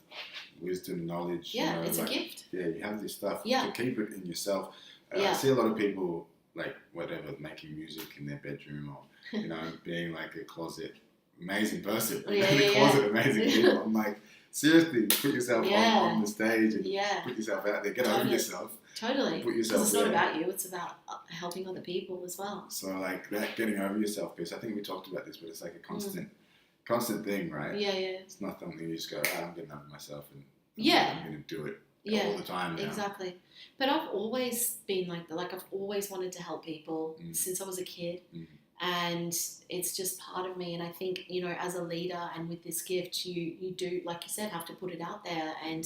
wisdom, knowledge. Yeah, you know, it's a gift. Yeah, you have this stuff to keep it in yourself. I see a lot of people like whatever making music in their bedroom, or you know, being like a closet amazing person, closet amazing people. I'm like, seriously, put yourself on the stage and put yourself out there. Get over yourself. Totally. Put yourself. Because it's not about you; it's about helping other people as well. So like that, getting over yourself piece. I think we talked about this, but it's like a constant thing, right? Yeah. It's not something you just go, I'm getting over myself, and I'm going to do it all the time now. Exactly. But I've always been like that. Like I've always wanted to help people since I was a kid. And it's just part of me. And I think, you know, as a leader and with this gift, you do, like you said, have to put it out there and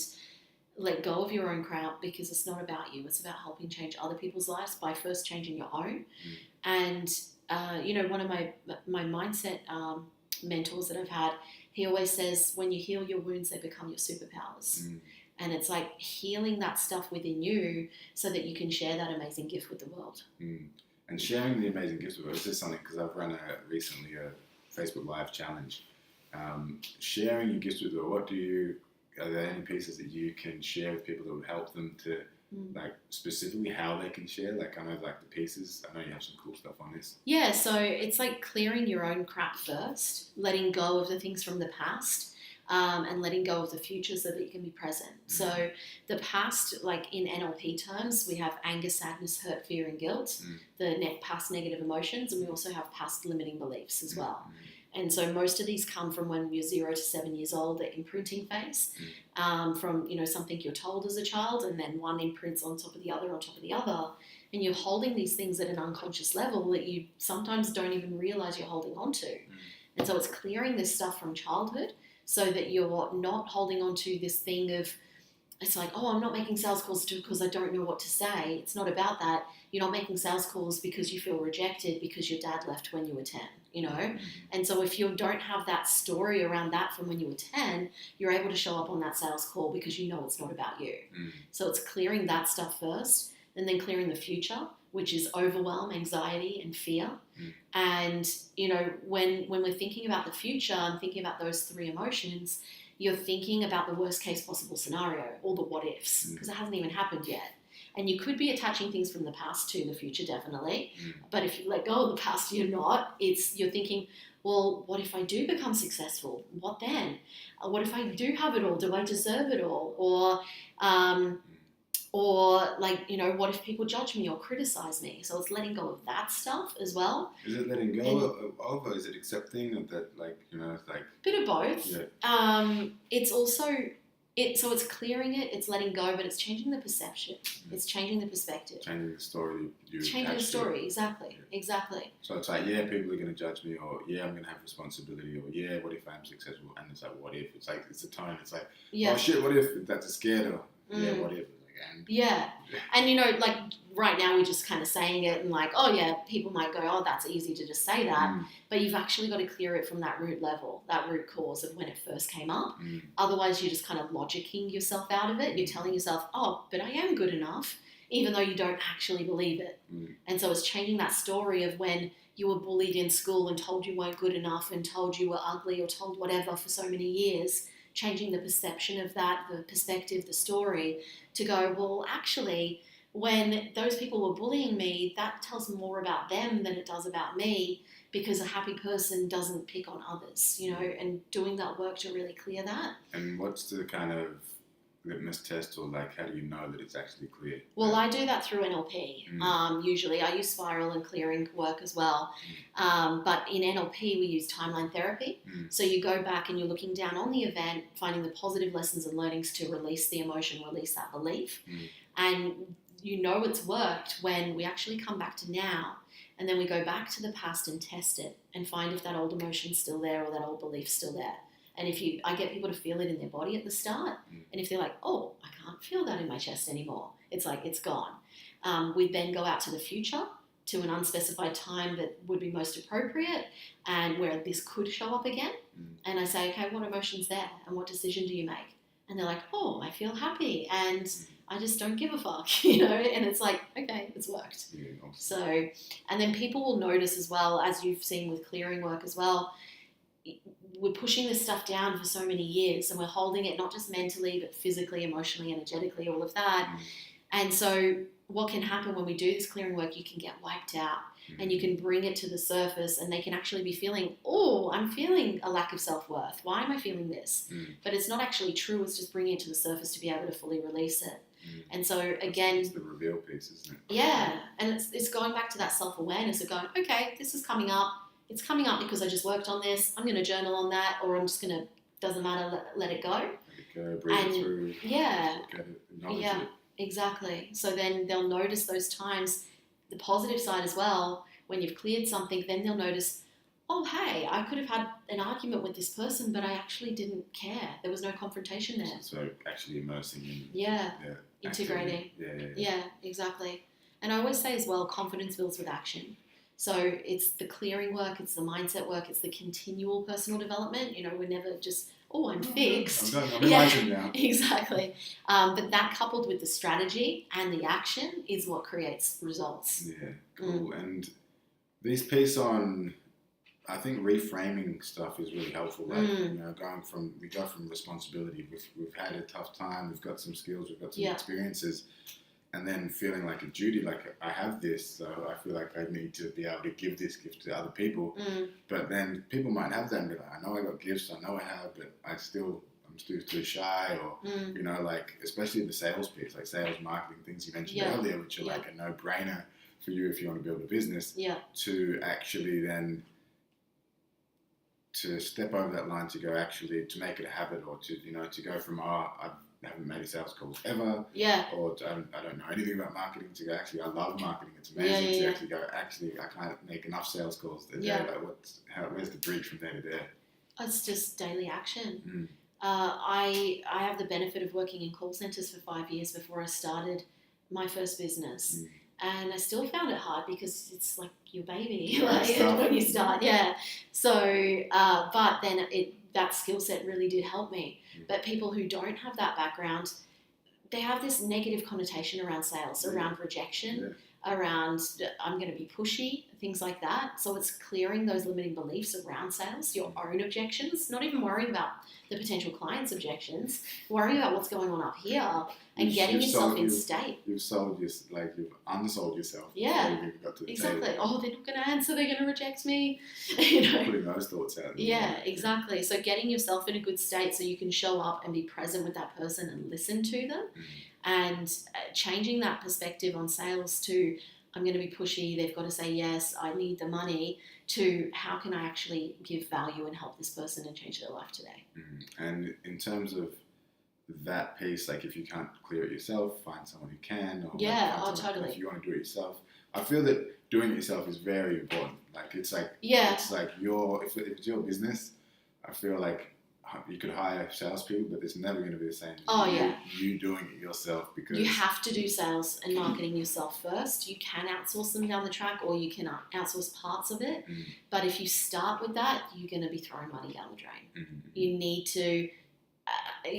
let go of your own crowd, because it's not about you. It's about helping change other people's lives by first changing your own. And, you know, one of my mindset mentors that I've had, he always says, when you heal your wounds, they become your superpowers. And it's like healing that stuff within you so that you can share that amazing gift with the world. And sharing the amazing gifts with us. This is something, because I've run recently a Facebook Live challenge. Sharing your gifts with the world. Are there any pieces that you can share with people that would help them to, like, specifically how they can share? Like, kind of like the pieces. I know you have some cool stuff on this. Yeah, so it's like clearing your own crap first, letting go of the things from the past. And letting go of the future so that you can be present. So the past, like in NLP terms, we have anger, sadness, hurt, fear, and guilt, the past negative emotions, and we also have past limiting beliefs as well. And so most of these come from when you're 0 to 7 years old, the imprinting phase, from, you know, something you're told as a child, and then one imprints on top of the other, and you're holding these things at an unconscious level that you sometimes don't even realize you're holding on to. And so it's clearing this stuff from childhood, so that you're not holding on to this thing of, it's like, oh, I'm not making sales calls because I don't know what to say. It's not about that. You're not making sales calls because you feel rejected because your dad left when you were 10, you know? And so if you don't have that story around that from when you were 10, you're able to show up on that sales call because you know it's not about you. So it's clearing that stuff first, and then clearing the future, which is overwhelm, anxiety, and fear. And, you know, when we're thinking about the future and thinking about those three emotions, you're thinking about the worst case possible scenario, all the what ifs, because it hasn't even happened yet. And you could be attaching things from the past to the future, definitely. But if you let go of the past, you're not. You're thinking, well, what if I do become successful? What then? What if I do have it all? Do I deserve it all? Or like, you know, what if people judge me or criticize me? So it's letting go of that stuff as well. Is it letting go of, or is it accepting of that, like, you know, it's like... Bit of both. Yeah. It's also, so it's clearing it, it's letting go, but it's changing the perception. It's changing the perspective. Changing the story. Changing the story, exactly. So it's like, yeah, people are going to judge me, or yeah, I'm going to have responsibility, or yeah, what if I'm successful? And it's like, what if? It's like, it's a tone. It's like, oh shit, what if? That's a scared, or yeah, what if? And you know, like right now we're just kind of saying it and like, oh yeah, people might go, oh, that's easy to just say that, but you've actually got to clear it from that root level, that root cause of when it first came up. Otherwise you're just kind of logicking yourself out of it. You're telling yourself, oh, but I am good enough, even though you don't actually believe it. And so it's changing that story of when you were bullied in school and told you weren't good enough and told you were ugly or told whatever for so many years, changing the perception of that, the perspective, the story, to go, well, actually, when those people were bullying me, that tells more about them than it does about me, because a happy person doesn't pick on others, you know, and doing that work to really clear that. And what's the kind of litmus test, or like, how do you know that it's actually clear? Well, I do that through NLP. Usually I use spiral and clearing work as well. But in NLP, we use timeline therapy. So you go back and you're looking down on the event, finding the positive lessons and learnings to release the emotion, release that belief. And you know it's worked when we actually come back to now, and then we go back to the past and test it and find if that old emotion's still there or that old belief's still there. And I get people to feel it in their body at the start. And if they're like, oh, I can't feel that in my chest anymore, it's like, it's gone. We then go out to the future, to an unspecified time that would be most appropriate and where this could show up again. And I say, okay, what emotion's there and what decision do you make? And they're like, oh, I feel happy and I just don't give a fuck, you know? And it's like, okay, it's worked. Yeah, awesome. So, and then people will notice as well, as you've seen with clearing work as well, we're pushing this stuff down for so many years and we're holding it not just mentally, but physically, emotionally, energetically, all of that. And so what can happen when we do this clearing work, you can get wiped out and you can bring it to the surface and they can actually be feeling, oh, I'm feeling a lack of self-worth. Why am I feeling this? But it's not actually true. It's just bringing it to the surface to be able to fully release it. And so again, it's the reveal piece, isn't it? Yeah. And it's going back to that self-awareness of going, okay, this is coming up. It's coming up because I just worked on this. I'm going to journal on that, or I'm just going to, doesn't matter, let it go. Let it go, breathe it through. Yeah. Look at it, acknowledge Yeah, it. exactly. So then they'll notice those times, the positive side as well, when you've cleared something, then they'll notice, oh, hey, I could have had an argument with this person, but I actually didn't care. There was no confrontation there. So actually immersing in. Yeah. Integrating. Yeah, exactly. And I always say as well, confidence builds with action. So it's the clearing work, it's the mindset work, it's the continual personal development. You know, we're never just, oh, I'm fixed. I'm done. Now. Exactly. But that coupled with the strategy and the action is what creates results. Yeah, cool. And this piece on, I think reframing stuff is really helpful. Like, you know, we go from responsibility. We've had a tough time. We've got some skills. We've got some experiences. And then feeling like a duty, like I have this, so I feel like I need to be able to give this gift to other people. But then people might have that and be like, I know I got gifts, I know I have, but I'm still too shy, or you know, like especially the sales piece, like sales, marketing, things you mentioned earlier, which are like a no-brainer for you if you want to build a business. To actually then to step over that line, to go actually to make it a habit, or to, you know, to go from I haven't made sales calls ever. Or I don't know anything about marketing, to go, actually, I love marketing. It's amazing to actually go, actually, I can't make enough sales calls a day. Like, where's the bridge from there to there? It's just daily action. I have the benefit of working in call centers for 5 years before I started my first business. And I still found it hard because it's like your baby when you start. So, but then that skill set really did help me. But people who don't have that background, they have this negative connotation around sales, around rejection, around I'm going to be pushy, things like that. So it's clearing those limiting beliefs around sales, your own objections, not even worrying about the potential client's objections, worrying about what's going on up here and getting yourself in state. You've unsold yourself. Yeah, exactly. Oh, they're not going to answer, they're going to reject me. You know? Putting those thoughts out. Yeah, exactly. So getting yourself in a good state so you can show up and be present with that person and listen to them. And changing that perspective on sales to, I'm going to be pushy, they've got to say yes, I need the money, to how can I actually give value and help this person and change their life today. And in terms of that piece, like if you can't clear it yourself, find someone who can. Or totally. If you want to do it yourself, I feel that doing it yourself is very important. Like it's like if it's your business, I feel like you could hire salespeople, but it's never going to be the same as you doing it yourself, because you have to do sales and marketing yourself first. You can outsource them down the track, or you can outsource parts of it. But if you start with that, you're going to be throwing money down the drain. You need to,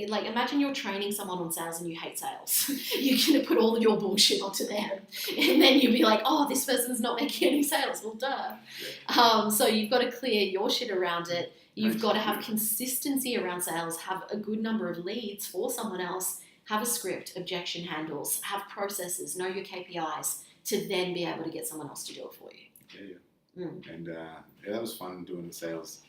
like, imagine you're training someone on sales and you hate sales. You're going to put all of your bullshit onto them, and then you'll be like, oh, this person's not making any sales. Well, duh. So you've got to clear your shit around it. You've got to have consistency around sales, have a good number of leads for someone else, have a script, objection handles, have processes, know your KPIs to then be able to get someone else to do it for you. And that was fun doing the sales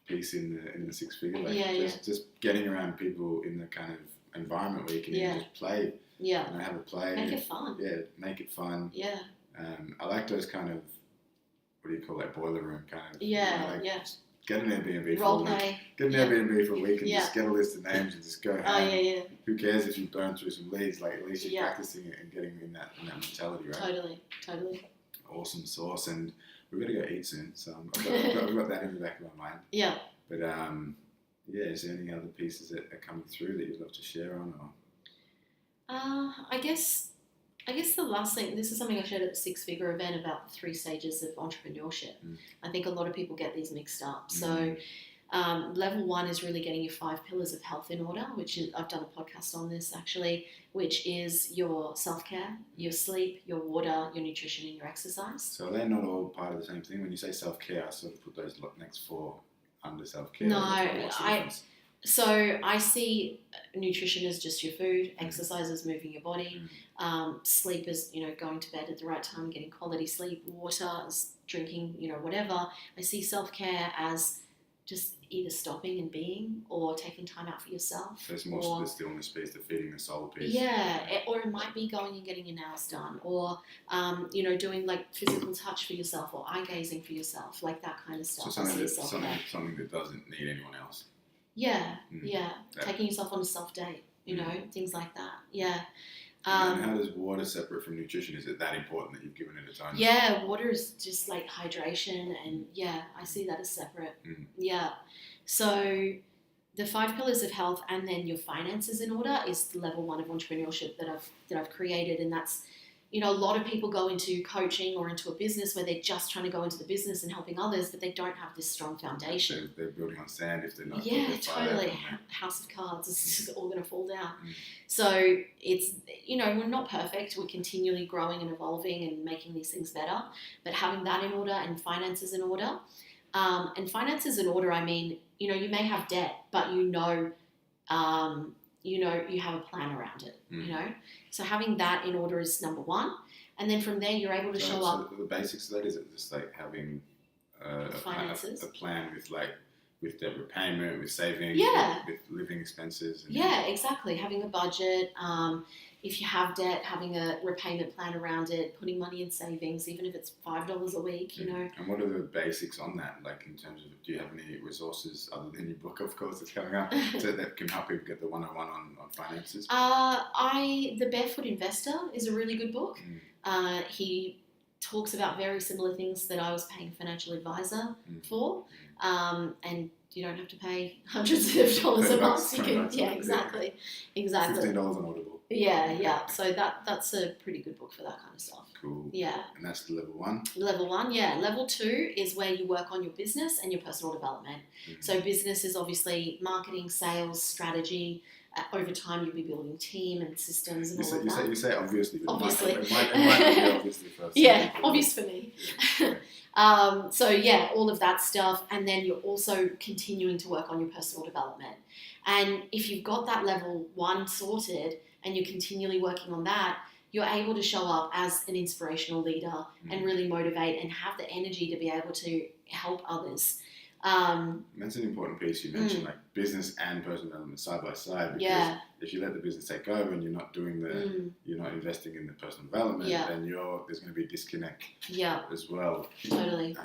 piece in the six figure. Like just getting around people in the kind of environment where you can even just play. Yeah. Have a play. Make it fun. Yeah, make it fun. Yeah. I like those kind of, what do you call that, boiler room kind of. Yeah, Get an Airbnb Role play. Get an Airbnb for a week and just get a list of names and just go home. Oh, yeah. Who cares if you burn through some leads? Like, at least you're practicing it and getting in that mentality, right? Totally. Awesome sauce. And we're going to go eat soon, so I've got that in the back of my mind. Yeah. But, is there any other pieces that are coming through that you'd love to share on? Or? I guess the last thing, this is something I shared at the Six Figure event about the 3 stages of entrepreneurship. I think a lot of people get these mixed up. So level 1 is really getting your 5 pillars of health in order, which is, I've done a podcast on this actually, which is your self-care, your sleep, your water, your nutrition, and your exercise. So they're not all part of the same thing. When you say self-care, I sort of put those next 4 under self-care. No, I see nutrition as just your food, exercise as moving your body, sleep is, going to bed at the right time, getting quality sleep, water is drinking, whatever. I see self-care as just either stopping and being or taking time out for yourself. There's more to the stillness piece, the feeding the soul piece. Or it might be going and getting your nails done or, doing like physical touch for yourself or eye gazing for yourself, like that kind of stuff. So something that doesn't need anyone else. Yeah. Taking yourself on a self-date, things like that. Yeah. And how does water separate from nutrition? Is it that important that you've given it a time? Yeah, water is just like hydration and I see that as separate. Yeah. So the 5 pillars of health and then your finances in order is the level 1 of entrepreneurship that I've created, and that's a lot of people go into coaching or into a business where they're just trying to go into the business and helping others, but they don't have this strong foundation. They're building on sand if they're not. Yeah, totally. House of cards. It's just all going to fall down. So it's, we're not perfect. We're continually growing and evolving and making these things better. But having that in order and finances in order. And finances in order, I mean, you may have debt, but you have a plan around it, So having that in order is number 1. And then from there, you're able to show up. So the basics of that, is it just like having a plan with debt repayment, with savings, with living expenses? Exactly. Having a budget. If you have debt, having a repayment plan around it, putting money in savings, even if it's $5 a week, And what are the basics on that? Like in terms of, do you have any resources other than your book, of course, that's coming up, that can help people get the 101 on finances? The Barefoot Investor is a really good book. He talks about very similar things that I was paying a financial advisor for, and you don't have to pay hundreds of dollars a month. You can, exactly. $15 on Audible. Yeah. So that's a pretty good book for that kind of stuff. Cool. Yeah. And that's the level 1? Level 1, yeah. Level 2 is where you work on your business and your personal development. So business is obviously marketing, sales, strategy. Over time, you'll be building team and systems and all of that. You say obviously, but obviously. It might not be obviously first. Yeah, obvious for me. Yeah. All of that stuff. And then you're also continuing to work on your personal development. And if you've got that level 1 sorted and you're continually working on that, you're able to show up as an inspirational leader and really motivate and have the energy to be able to help others. That's an important piece. You mentioned like business and personal development side by side, because if you let the business take over and you're not doing you're not investing in the personal development, then there's going to be a disconnect as well. Totally.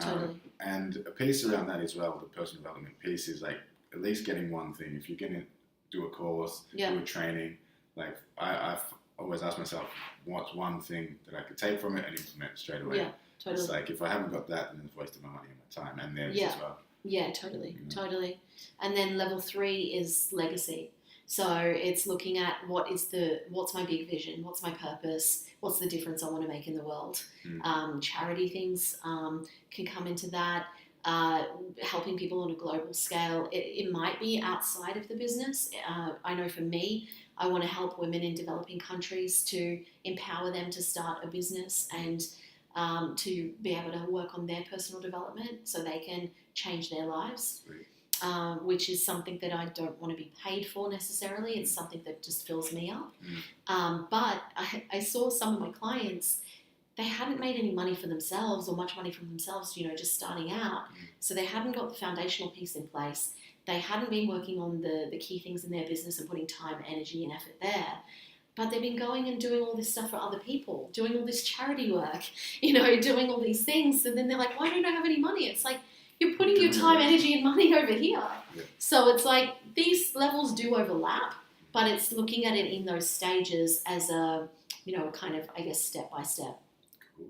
And a piece around that as well, the personal development piece, is like at least getting one thing. If you're going to do a course, do a training, like I've always asked myself, what's one thing that I could take from it and implement straight away? Yeah, totally. It's like if I haven't got that, then it's wasted my money and my time and theirs as well. Yeah, totally. And then level 3 is legacy. So it's looking at what's my big vision, what's my purpose, what's the difference I want to make in the world. Charity things can come into that. Helping people on a global scale. It might be outside of the business. I know for me, I want to help women in developing countries to empower them to start a business and to be able to work on their personal development so they can change their lives. which is something that I don't want to be paid for necessarily. It's something that just fills me up. But I saw some of my clients, they hadn't made any money for themselves or much money for themselves, just starting out. So they hadn't got the foundational piece in place. They hadn't been working on the key things in their business and putting time, energy, and effort there. But they've been going and doing all this stuff for other people, doing all this charity work, doing all these things. And then they're like, why don't I have any money? It's like, you're putting your time, energy, and money over here. Yeah. So it's like these levels do overlap, but it's looking at it in those stages as a, kind of, I guess, step by step. Cool.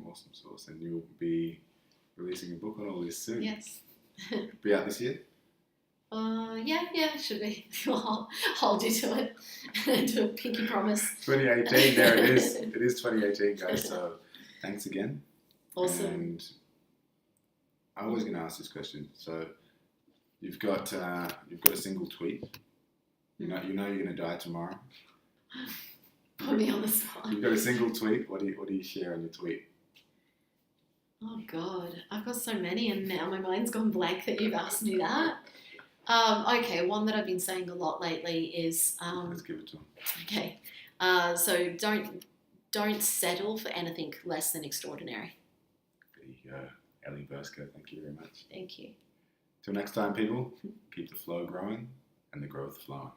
Awesome sauce. And you'll be releasing a book on all this soon. Yes. Be out this year? Yeah, it should be. I'll hold you to it. Do a pinky promise. 2018, there it is. It is 2018, guys. So thanks again. Awesome. And I'm always going to ask this question. So you've got a single tweet. You know you're going to die tomorrow. Put me on the spot. You've got a single tweet. What do you share on your tweet? Oh God, I've got so many, and now my mind's gone blank that you've asked me that. Okay, one that I've been saying a lot lately is. Let's give it to them. Okay, so don't settle for anything less than extraordinary. There you go, Ellie Bursko. Thank you very much. Thank you. Till next time, people. Keep the flow growing and the growth flowing.